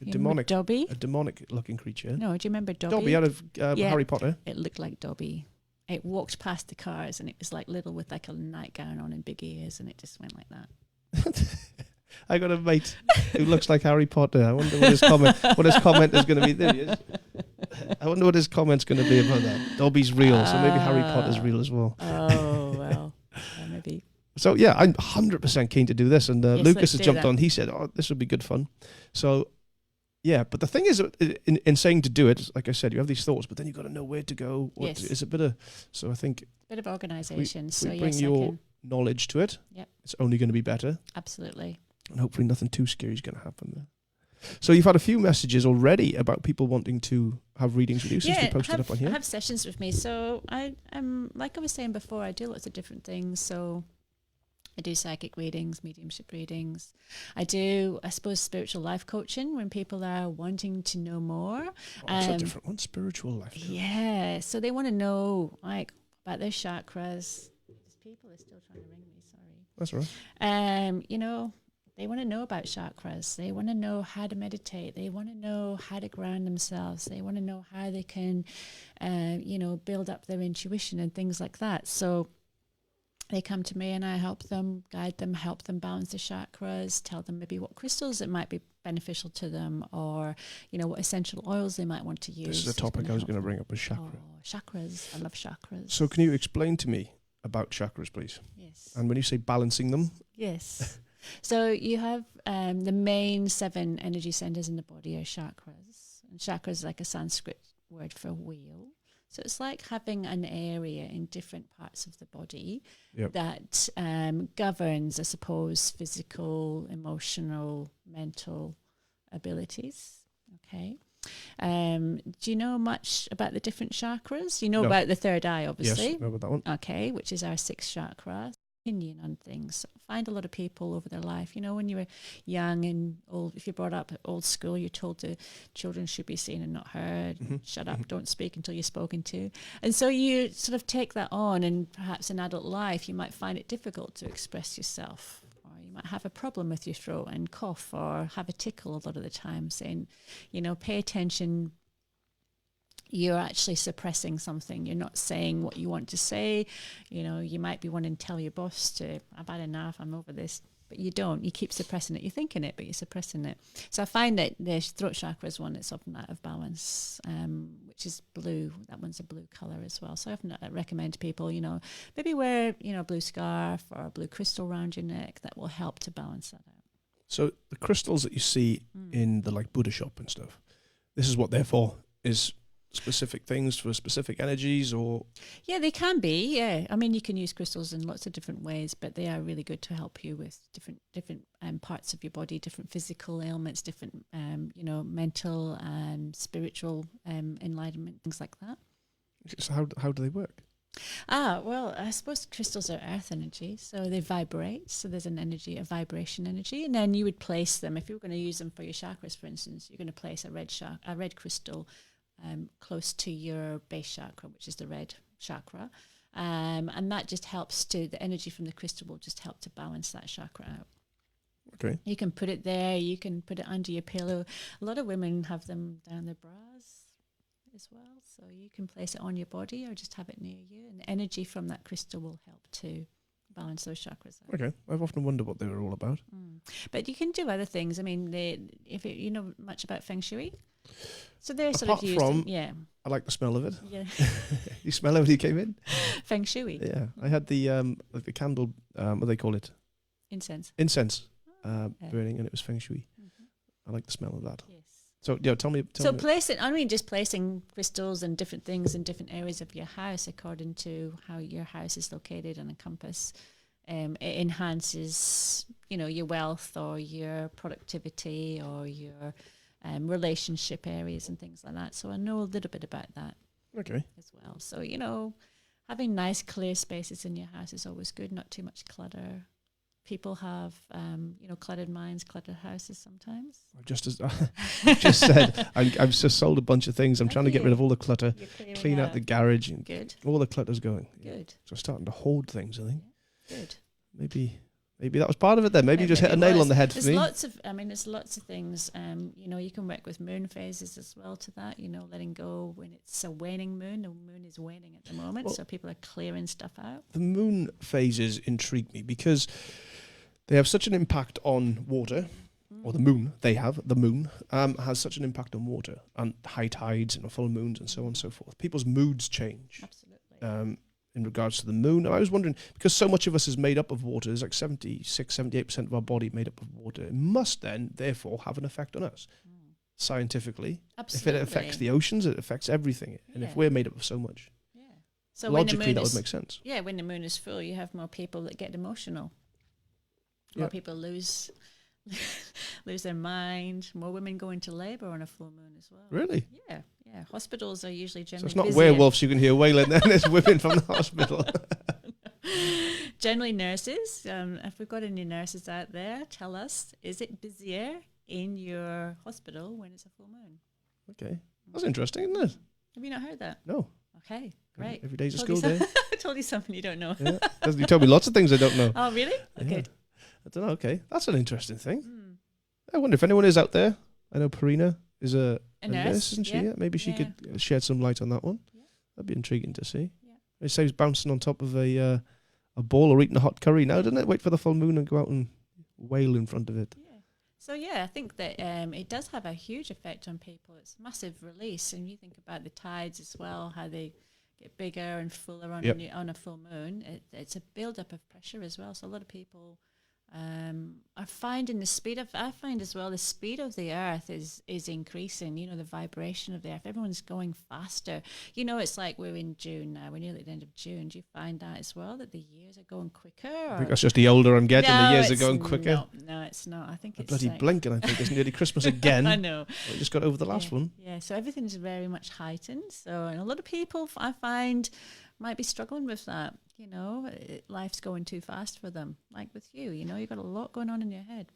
A demonic. Dobby? A demonic-looking creature. No, do you remember Dobby? Dobby out of Harry Potter. It looked like Dobby. It walked past the cars, and it was like little with like a nightgown on and big ears, and it just went like that. I got a mate who looks like Harry Potter. I wonder what his comment is going to be. There he is. I wonder what his comment's going to be about that. Dobby's real, so maybe Harry Potter's real as well. Oh, well, maybe. So, yeah, I'm 100% keen to do this. And Lucas has jumped on. He said, this would be good fun. So, yeah, but the thing is, in saying to do it, like I said, you have these thoughts, but then you've got to know where to go. It's a bit of, so I think. Bit of organisation. We bring your knowledge to it. Yep. It's only going to be better. Absolutely. And hopefully nothing too scary is going to happen there. So you've had a few messages already about people wanting to have readings with you since we posted up on here. I have sessions with me. So I'm like I was saying before, I do lots of different things. So I do psychic readings, mediumship readings. I do, I suppose, spiritual life coaching when people are wanting to know more. That's a different one, spiritual life coaching. Yeah, so they want to know about their chakras. These people are still trying to ring me, sorry. That's all right. They want to know about chakras. They want to know how to meditate. They want to know how to ground themselves. They want to know how they can, build up their intuition and things like that. So they come to me and I help them, guide them, help them balance the chakras, tell them maybe what crystals that might be beneficial to them, or, what essential oils they might want to use. This is a topic I was going to bring up, was chakra. Oh, chakras. I love chakras. So can you explain to me about chakras, please? Yes. And when you say balancing them? Yes. So you have the main 7 energy centers in the body are chakras. And chakras is like a Sanskrit word for wheel. So it's like having an area in different parts of the body that governs, I suppose, physical, emotional, mental abilities. Okay. Do you know much about the different chakras? You know about the third eye, obviously. Yes, I know about that one. Okay, which is our 6th chakra. opinion on things. So I find a lot of people over their life, you know, when you were young and old, if you're brought up at old school, you're told the children should be seen and not heard. Shut up, don't speak until you're spoken to. And so you sort of take that on, and perhaps in adult life, you might find it difficult to express yourself. You might have a problem with your throat and cough or have a tickle a lot of the time, saying, you know, pay attention. You're actually suppressing something. You're not saying what you want to say. You know, you might be wanting to tell your boss to, I've had enough, I'm over this, but you don't. You keep suppressing it. You're thinking it, but you're suppressing it. So I find that the throat chakra is one that's often out of balance, which is blue. That one's a blue color as well. So I often recommend to people, you know, maybe wear, you know, a blue scarf or a blue crystal around your neck. That will help to balance that out. So the crystals that you see in the like Buddha shop and stuff, this is what they're for, is specific things for specific energies, or? Yeah, they can be, yeah. I mean, you can use crystals in lots of different ways, but they are really good to help you with different parts of your body, different physical ailments, different, you know, mental and spiritual enlightenment, things like that. So how do they work? Well, I suppose crystals are earth energy, so they vibrate. So there's an energy, a vibration energy, and then you would place them. If you were going to use them for your chakras, for instance, you're going to place a red crystal close to your base chakra, which is the red chakra, and that just helps to, the energy from the crystal will just help to balance that chakra out. Okay. You can put it there, you can put it under your pillow. A lot of women have them down their bras as well, so you can place it on your body or just have it near you, and the energy from that crystal will help to balance those chakras out. Okay, I've often wondered what they were all about. But you can do other things. I mean, if you know much about feng shui, so they're sort Apart of used. from, Yeah, I like the smell of it. yeah. You smell it when you came in? Feng shui, Yeah, I had the like the candle, what do they call it? incense. Incense Yeah. burning, and it was feng shui. I like the smell of that. Yes. So yeah, tell me. So placing, I mean, just placing crystals and different things in different areas of your house according to how your house is located on a compass. It enhances, you know, your wealth or your productivity or your relationship areas and things like that. So I know a little bit about that. Okay. As well. So, you know, having nice clear spaces in your house is always good, not too much clutter. People have, you know, cluttered minds, cluttered houses sometimes. I've just said, I've just sold a bunch of things. I'm trying to get rid of all the clutter, clean out the garage, and good. All the clutter's going. Good. So I'm starting to hoard things, I think. Good. Maybe that was part of it then. Maybe you just hit a nail on the head for me. There's lots of things. You know, you can work with moon phases as well to that, you know, letting go when it's a waning moon. The moon is waning at the moment, so people are clearing stuff out. The moon phases intrigue me because they have such an impact on water, or the moon, the moon has such an impact on water and high tides and full moons and so on and so forth. People's moods change. Absolutely. In regards to the moon. And I was wondering, because so much of us is made up of water, there's like 76-78% of our body made up of water, it must then, therefore, have an effect on us, scientifically. Absolutely. If it affects the oceans, it affects everything. Yeah. And if we're made up of so much, so logically that would make sense. Yeah, when the moon is full, you have more people that get emotional. More people lose their mind. More women go into labour on a full moon as well. Really? Yeah. Hospitals are usually generally So it's not busier. werewolves you can hear wailing then, it's women from the hospital. Generally nurses. If we've got any nurses out there, tell us, is it busier in your hospital when it's a full moon? Okay. That's interesting, isn't it? Have you not heard that? No. Okay, great. Every day's a school day. I told you something you don't know. Yeah. You told me lots of things I don't know. Oh, really? Oh, good. I don't know. Okay. That's an interesting thing. I wonder if anyone is out there. I know Parina is a nurse, isn't she? Yeah. Maybe she could shed some light on that one. Yeah. That'd be intriguing to see. Yeah. It saves bouncing on top of a ball or eating a hot curry now, doesn't it? Wait for the full moon and go out and wail in front of it. Yeah. So, I think that it does have a huge effect on people. It's massive release. And you think about the tides as well, how they get bigger and fuller on a full moon. It's a build-up of pressure as well. So a lot of people are finding the speed of the earth is increasing. You know, the vibration of the earth. Everyone's going faster. You know, it's like we're in June now. We're nearly at the end of June. Do you find that as well, that the years are going quicker? I think that's just the older I'm getting, the years are going quicker. No, it's not. I think it's bloody blinking. I think it's nearly Christmas again. I know. We just got over the last one. Yeah, so everything's very much heightened. So, and a lot of people, I find, might be struggling with that. Life's going too fast for them. Like with you, you've got a lot going on in your head.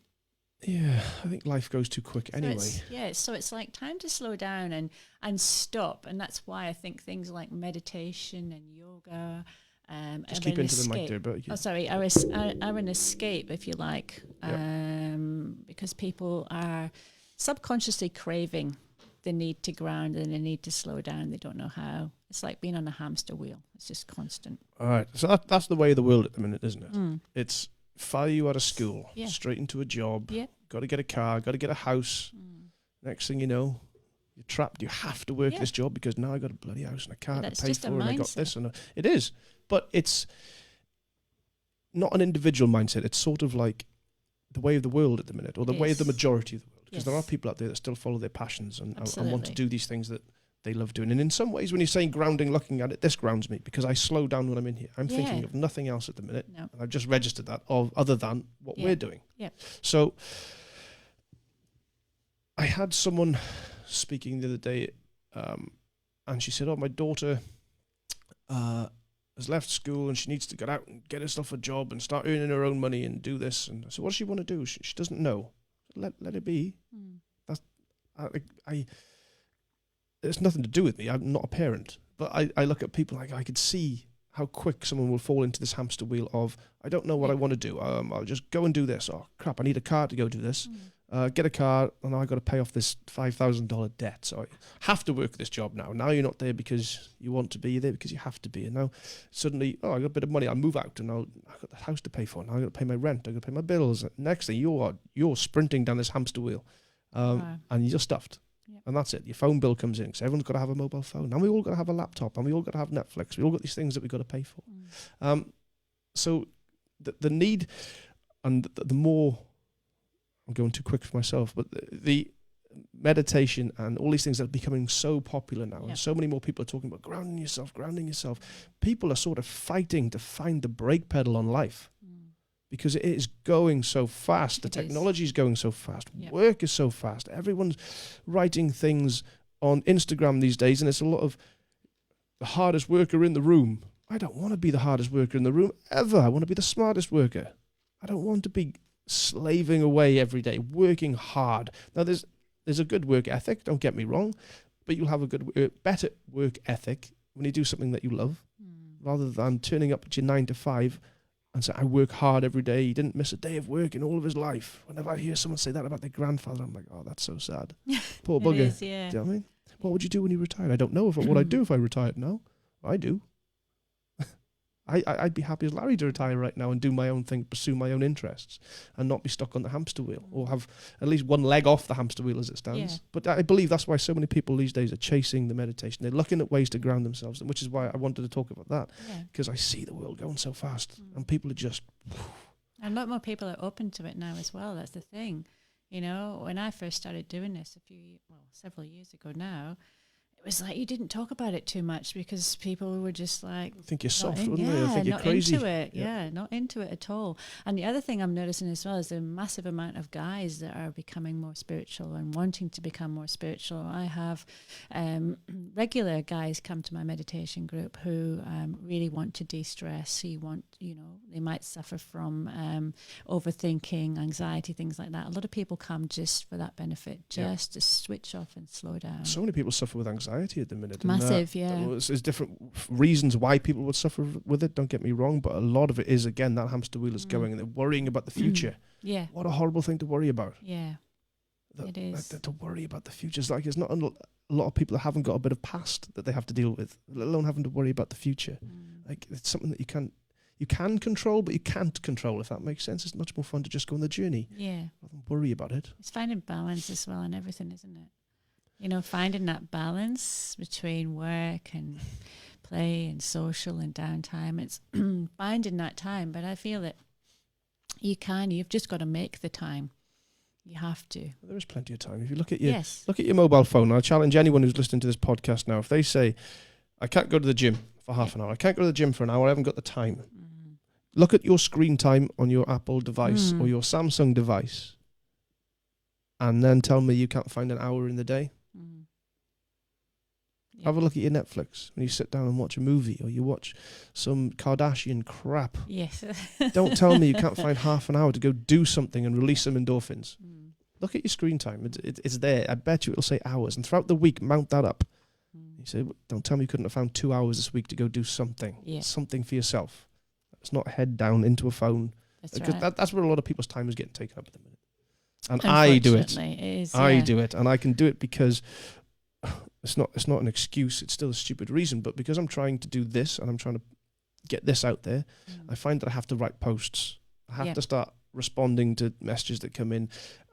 Yeah, I think life goes too quick anyway. So it's like time to slow down and stop. And that's why I think things like meditation and yoga, just keep into the mic there, but are an escape, if you like, because people are subconsciously craving the need to ground and the need to slow down. They don't know how. It's like being on a hamster wheel. It's just constant. All right, so that's the way of the world at the minute, isn't it? It's fire you out of school, straight into a job, got to get a car, got to get a house. Next thing you know, you're trapped. You have to work this job because now I got a bloody house and a car to pay for, and I got this. And it is, but it's not an individual mindset. It's sort of like the way of the world at the minute, or the way of the majority of the world. Because there are people out there that still follow their passions and want to do these things that they love doing. And in some ways, when you're saying grounding, looking at it, this grounds me because I slow down when I'm in here. I'm thinking of nothing else at the minute. No. And I've just registered that other than what we're doing. Yeah. So I had someone speaking the other day, and she said, my daughter has left school and she needs to get out and get herself a job and start earning her own money and do this. And I said, what does she want to do? She doesn't know. Let it be. That's it's nothing to do with me. I'm not a parent. But I look at people like I could see how quick someone will fall into this hamster wheel of, I don't know what I want to do. I'll just go and do this. Oh, crap, I need a car to go do this. Get a car, and I got to pay off this $5,000 debt. So I have to work this job now. Now you're not there because you want to be. You're there because you have to be. And now suddenly, I got a bit of money. I'll move out, and I've got the house to pay for. Now I've got to pay my rent. I've got to pay my bills. Next thing, you're sprinting down this hamster wheel, and you're stuffed. Yep. And that's it. Your phone bill comes in because everyone's got to have a mobile phone. And we all got to have a laptop. And we all got to have Netflix. We all got these things that we've got to pay for. So the need and the more, I'm going too quick for myself, but the meditation and all these things that are becoming so popular now, and so many more people are talking about grounding yourself. People are sort of fighting to find the brake pedal on life. Because it is going so fast. The technology is going so fast. Work is so fast. Everyone's writing things on Instagram these days, and it's a lot of the hardest worker in the room. I don't want to be the hardest worker in the room ever. I want to be the smartest worker. I don't want to be slaving away every day, working hard. Now, there's a good work ethic, don't get me wrong, but you'll have a good, better work ethic when you do something that you love, rather than turning up at your 9 to 5 and say, I work hard every day. He didn't miss a day of work in all of his life. Whenever I hear someone say that about their grandfather, I'm like, oh, that's so sad. Poor bugger. Is, yeah. Do you know what I mean? What would you do when you retired? I don't know what I'd do if I retired now. I do. I'd be happy as Larry to retire right now and do my own thing, pursue my own interests, and not be stuck on the hamster wheel, or have at least one leg off the hamster wheel as it stands. Yeah. But I believe that's why so many people these days are chasing the meditation. They're looking at ways to ground themselves, which is why I wanted to talk about that, because I see the world going so fast, and people are just... And a lot more people are open to it now as well. That's the thing. You know, when I first started doing this several years ago now, it was like you didn't talk about it too much because people were just like... I think you're soft, wouldn't they? I think you're crazy. Not into it. Yeah, not into it at all. And the other thing I'm noticing as well is the massive amount of guys that are becoming more spiritual and wanting to become more spiritual. I have regular guys come to my meditation group who really want to de-stress. They might suffer from overthinking, anxiety, things like that. A lot of people come just for that benefit, just to switch off and slow down. So many people suffer with anxiety at the minute. Massive, There's different reasons why people would suffer with it, don't get me wrong, but a lot of it is, again, that hamster wheel is going and they're worrying about the future. Yeah. What a horrible thing to worry about. Yeah, it is. To worry about the future. It's not a lot of people that haven't got a bit of past that they have to deal with, let alone having to worry about the future. Like, it's something that you can control, but you can't control, if that makes sense. It's much more fun to just go on the journey. Yeah. Rather than worry about it. It's finding balance as well in everything, isn't it? You know, finding that balance between work and play and social and downtime. It's finding that time, but I feel that you've just got to make the time. You have to. Well, there is plenty of time. If you look at your mobile phone, I'll challenge anyone who's listening to this podcast now, if they say, I can't go to the gym for half an hour, I can't go to the gym for an hour, I haven't got the time. Look at your screen time on your Apple device or your Samsung device, and then tell me you can't find an hour in the day. Have a look at your Netflix when you sit down and watch a movie or you watch some Kardashian crap. Yes. Don't tell me you can't find half an hour to go do something and release some endorphins. Look at your screen time. It's there. I bet you it'll say hours. And throughout the week, mount that up. You say, don't tell me you couldn't have found 2 hours this week to go do something. Yeah. Something for yourself. It's not head down into a phone. That's Because right. that's where a lot of people's time is getting taken up at the minute. And I do it. It is, I do it. And I can do it because it's not an excuse. It's still a stupid reason. But because I'm trying to do this and I'm trying to get this out there, I find that I have to write posts. I have to start responding to messages that come in.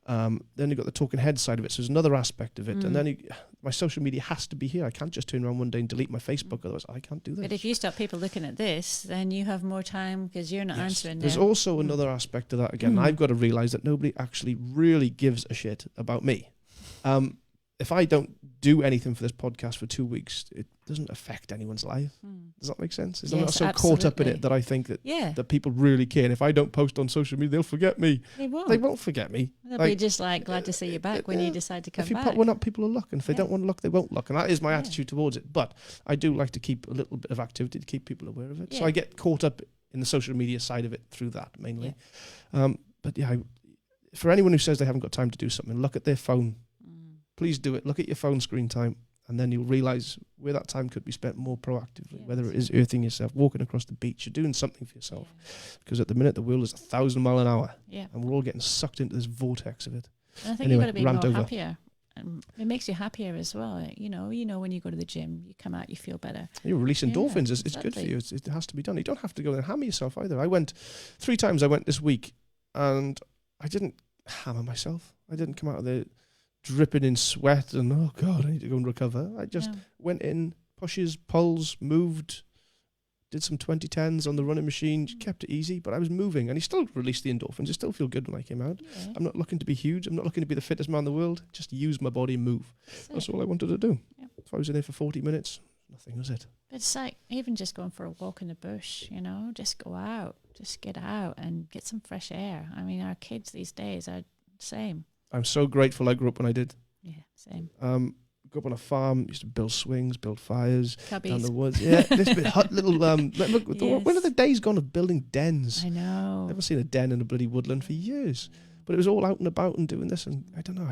Then you've got the talking head side of it. So there's another aspect of it. And then my social media has to be here. I can't just turn around one day and delete my Facebook. Otherwise, I can't do this. But if you stop people looking at this, then you have more time because you're not answering There's them. also another aspect to that. Again, I've got to realise that nobody actually really gives a shit about me. If I don't do anything for this podcast for 2 weeks, it doesn't affect anyone's life. Does that make sense? I'm not so caught up in it that I think that people really care. And if I don't post on social media, they'll forget me. They won't. They won't forget me. They'll be just like glad to see you back when you decide to come if you back. put one up, people will look. And if they don't want to look, they won't look. And that is my attitude towards it. But I do like to keep a little bit of activity to keep people aware of it. So I get caught up in the social media side of it through that mainly. But for anyone who says they haven't got time to do something, look at their phone. Please do it. Look at your phone screen time, and then you'll realise where that time could be spent more proactively, whether it is earthing yourself, walking across the beach, you're doing something for yourself. Because at the minute, the world is 1,000 miles an hour, and we're all getting sucked into this vortex of it. And I think you've got to be more happier. It makes you happier as well. You know, when you go to the gym, you come out, you feel better. You release endorphins. It's good for you. It has to be done. You don't have to go and hammer yourself either. I went 3 times. I went this week, and I didn't hammer myself. I didn't come out of there dripping in sweat and, oh God, I need to go and recover. I just went in, pushes, pulls, moved, did some 2010s on the running machine, kept it easy, but I was moving, and he still released the endorphins. It still feel good when I came out. I'm not looking to be huge. I'm not looking to be the fittest man in the world. Just use my body and move. That's all I wanted to do. If I was in there for 40 minutes, nothing was it. But it's like even just going for a walk in the bush, just go out, just get out and get some fresh air. I mean, our kids these days are the same. I'm so grateful I grew up when I did. Yeah, same. Grew up on a farm, used to build swings, build fires Cubbies. down the woods. Yeah, this bit hut little. Look, when are the days gone of building dens? I know. I've never seen a den in a bloody woodland for years. But it was all out and about and doing this, and I don't know.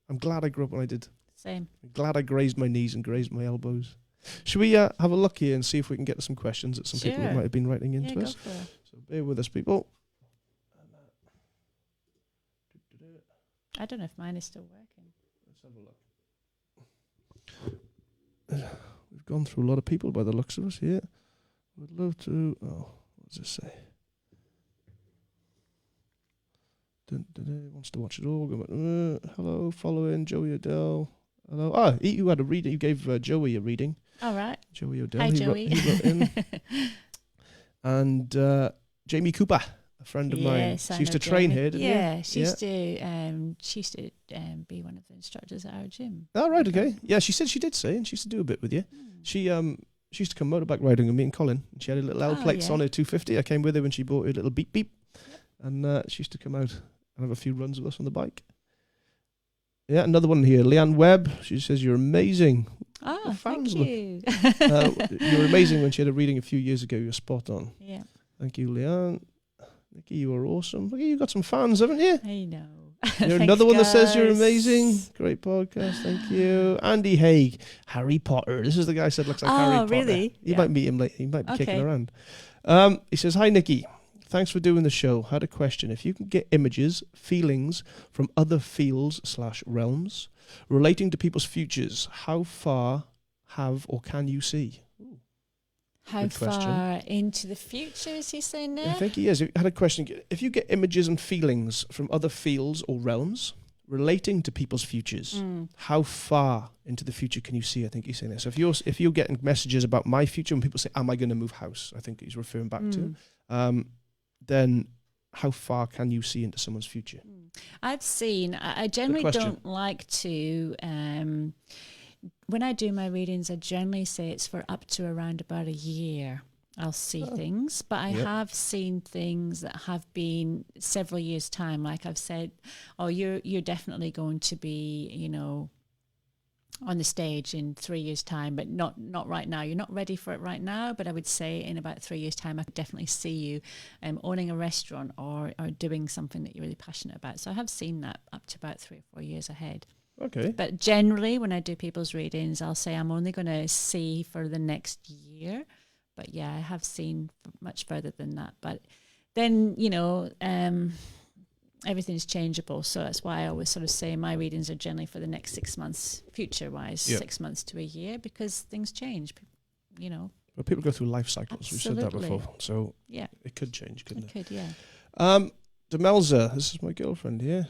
I'm glad I grew up when I did. Same. I'm glad I grazed my knees and grazed my elbows. Should we have a look here and see if we can get to some questions that some people might have been writing into us? Go for it. So bear with us, people. I don't know if mine is still working. Let's have a look. We've gone through a lot of people by the looks of us here. Would love to. Oh, what does it say? Wants to watch it all. Hello, following Joey Odell. Hello. Ah, you had a reading. You gave Joey a reading. All right. Joey Odell. Hi, Joey. He wrote in. And Jamie Cooper, a friend of mine. She used to train here, didn't you? She used to be one of the instructors at our gym. Oh, right, okay. Yeah, she said she did say, and she used to do a bit with you. She used to come motorbike riding with me and Colin. And she had a little L plates on her 250. I came with her when she bought her little beep beep. And she used to come out and have a few runs with us on the bike. Yeah, another one here. Leanne Webb. She says, you're amazing. Oh, thank you. You were amazing when she had a reading a few years ago. You're spot on. Yeah. Thank you, Leanne. Nikki, you are awesome. Look, you got some fans, haven't you? I know. You're another one that says you're amazing. Great podcast. Thank you. Andy Haig. Harry Potter. This is the guy who said looks like Harry Potter. Oh, really? You might meet him later. He might be kicking around. He says, hi, Nikki. Thanks for doing the show. Had a question. If you can get images, feelings from other fields/realms relating to people's futures, how far have or can you see? Ooh. How far into the future is he saying now? I think he is. I had a question. If you get images and feelings from other fields or realms relating to people's futures, how far into the future can you see? I think he's saying this. So if you're getting messages about my future when people say, am I going to move house? I think he's referring back to. Then how far can you see into someone's future? I've seen, I generally don't like to, when I do my readings, I generally say it's for up to around about a year. I'll see things, but I have seen things that have been several years' time. Like I've said, oh, you're definitely going to be, on the stage in 3 years' time, but not right now. You're not ready for it right now, but I would say in about 3 years' time, I could definitely see you owning a restaurant or doing something that you're really passionate about. So I have seen that up to about 3 or 4 years ahead. Okay. But generally, when I do people's readings, I'll say I'm only going to see for the next year. But yeah, I have seen much further than that. But then, everything's changeable. So that's why I always sort of say my readings are generally for the next 6 months, future-wise, 6 months to a year, because things change, Well, people go through life cycles. Absolutely. We've said that before. So Yeah. it could change, couldn't it? It could, yeah. Demelza, this is my girlfriend here.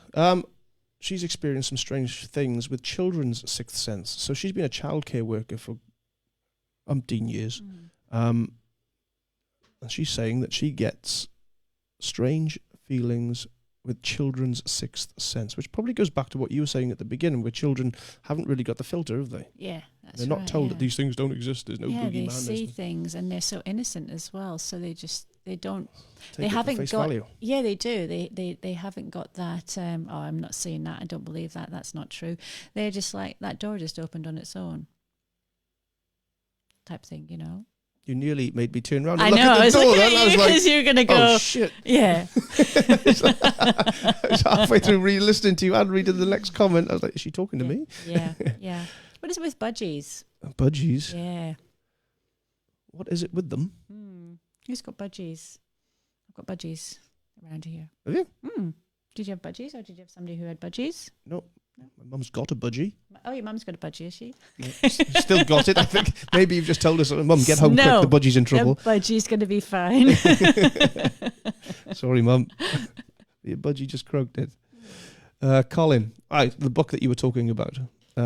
She's experienced some strange things with children's sixth sense. So she's been a childcare worker for umpteen years. And she's saying that she gets strange feelings with children's sixth sense, which probably goes back to what you were saying at the beginning, where children haven't really got the filter, have they? Yeah, that's They're not told that these things don't exist. There's no boogeyman. They see things, and they're so innocent as well. So they don't. Take they it haven't for face got. value. Yeah, they do. They haven't got that. I'm not seeing that. I don't believe that. That's not true. They're just like that door just opened on its own. Type thing, You nearly made me turn around I and look know. at I the was door. looking Then at I was you like, because you're gonna go. oh shit! Yeah. I was halfway through re-listening to you and reading the next comment. I was like, is she talking to me? Yeah. What is it with budgies? Budgies? Yeah. What is it with them? Who's got budgies? I've got budgies around here. Have you? Did you have budgies, or did you have somebody who had budgies? No. My mum's got a budgie. Oh, your mum's got a budgie, is she? Yeah. Still got it, I think. Maybe you've just told us, Mum, get home quick, the budgie's in trouble. The budgie's going to be fine. Sorry, Mum. Your budgie just croaked it. Colin, the book that you were talking about,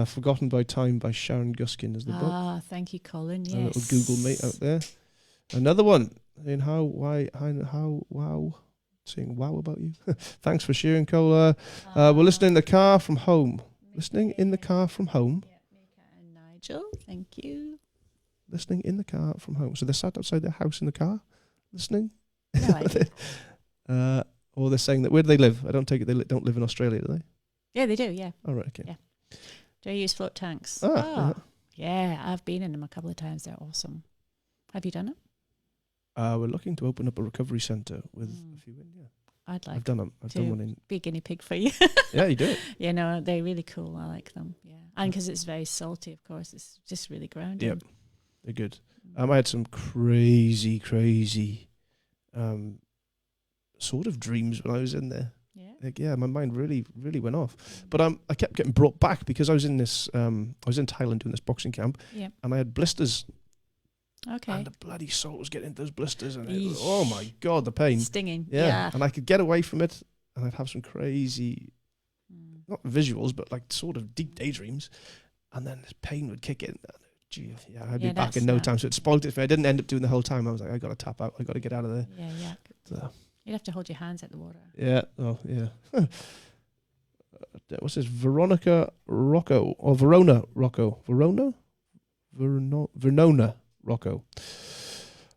Forgotten by Time by Sharon Guskin is the book. Ah, thank you, Colin, yes. A little Google mate out there. Another one, in wow. Saying wow about you. Thanks for sharing, Cole. We're listening in the car from home. Listening in the car from home. Yeah, Mika and Nigel, thank you. Listening in the car from home. So they're sat outside their house in the car, listening. No idea. Or they're saying that, where do they live? I don't take it they don't live in Australia, do they? Yeah, they do, yeah. Oh, right, okay. Yeah. Do I use float tanks? Yeah, I've been in them a couple of times. They're awesome. Have you done it? We're looking to open up a recovery centre with a few in, I'd like I've done them. I've done one in. Be a guinea pig for you. Yeah, you do it. Yeah, no, they're really cool. I like them. Yeah. And because it's very salty, of course, it's just really grounding. Yep, they're good. I had some crazy sort of dreams when I was in there. Yeah. My mind really went off. But I kept getting brought back because I was in this. I was in Thailand doing this boxing camp. Yeah. And I had blisters. Okay. And the bloody salt was getting into those blisters, and oh my god, the pain, stinging. Yeah. And I could get away from it, and I'd have some crazy, not visuals, but like sort of deep daydreams, and then this pain would kick in. Gee, I'd be back in no time. So it spoiled it for me. I didn't end up doing the whole time. I was like, I got to tap out. I got to get out of there. Yeah. So. You'd have to hold your hands at the water. Yeah. Oh, yeah. What's this? Veronica Rocco or Verona Rocco? Vernona Rocco.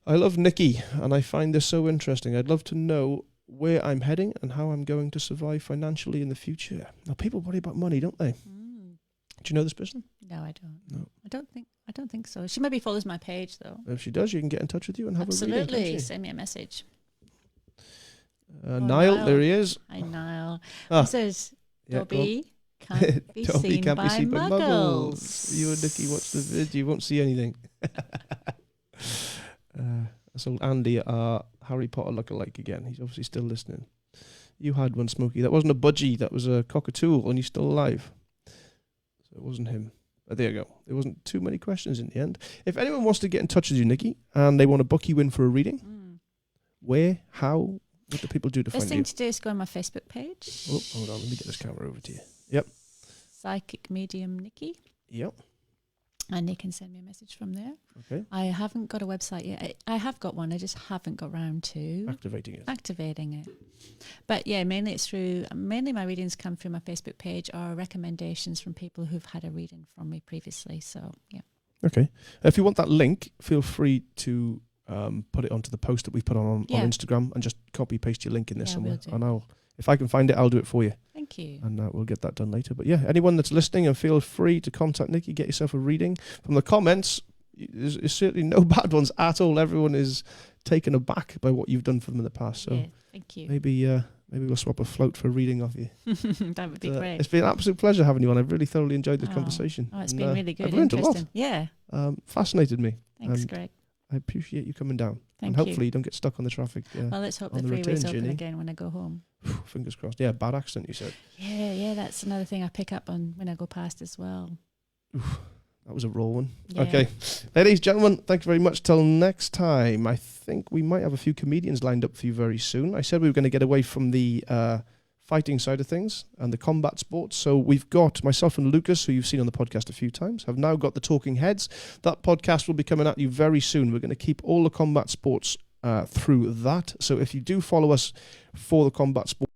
I love Nikki, and I find this so interesting. I'd love to know where I'm heading and how I'm going to survive financially in the future. Now, people worry about money, don't they? Do you know this person? No, I don't. No. I don't think so. She maybe follows my page though. If she does, you can get in touch with you and have a reading. Absolutely. Send me a message. Niall, there he is. Hi, Niall. It says, Dobby can't be Dobby seen can't by be seen by muggles. muggles. You and Nikki watch the video, you won't see anything. That's old Andy, our Harry Potter lookalike again. He's obviously still listening. You had one, Smokey. That wasn't a budgie, that was a cockatool, and he's still alive. So it wasn't him. But there you go. There wasn't too many questions in the end. If anyone wants to get in touch with you, Nikki, and they want to book you in for a reading, where, how, what do people do to find you? Best thing to do is go on my Facebook page. Oh, hold on. Let me get this camera over to you. Yep. Psychic Medium Nikki. Yep. And they can send me a message from there. Okay. I haven't got a website yet. I have got one. I just haven't got round to activating it. But yeah, mainly my readings come through my Facebook page or recommendations from people who've had a reading from me previously. So yeah. Okay. If you want that link, feel free to put it onto the post that we put on Instagram and just copy paste your link in there somewhere. And if I can find it, I'll do it for you. Thank Thank you. And we'll get that done later. But yeah, anyone that's listening, and feel free to contact Nikki, get yourself a reading. From the comments, there's certainly no bad ones at all. Everyone is taken aback by what you've done for them in the past. So yeah, thank you. maybe we'll swap a float for a reading off you. That would be great. It's been an absolute pleasure having you on. I've really thoroughly enjoyed this conversation. Oh, it's been really good. I've learned a lot. Yeah. Fascinated me. Thanks, Greg. I appreciate you coming down. Thank and hopefully you don't get stuck on the traffic. Well, let's hope the on the freeway's return open journey. again when I go home. Fingers crossed. Yeah, bad accident, you said. Yeah, that's another thing I pick up on when I go past as well. That was a raw one. Yeah. Okay. Ladies, gentlemen, thank you very much. Till next time. I think we might have a few comedians lined up for you very soon. I said we were going to get away from the fighting side of things and the combat sports. So we've got myself and Lucas, who you've seen on the podcast a few times, have now got the Talking Heads. That podcast will be coming at you very soon. We're going to keep all the combat sports through that. So if you do follow us for the combat sports,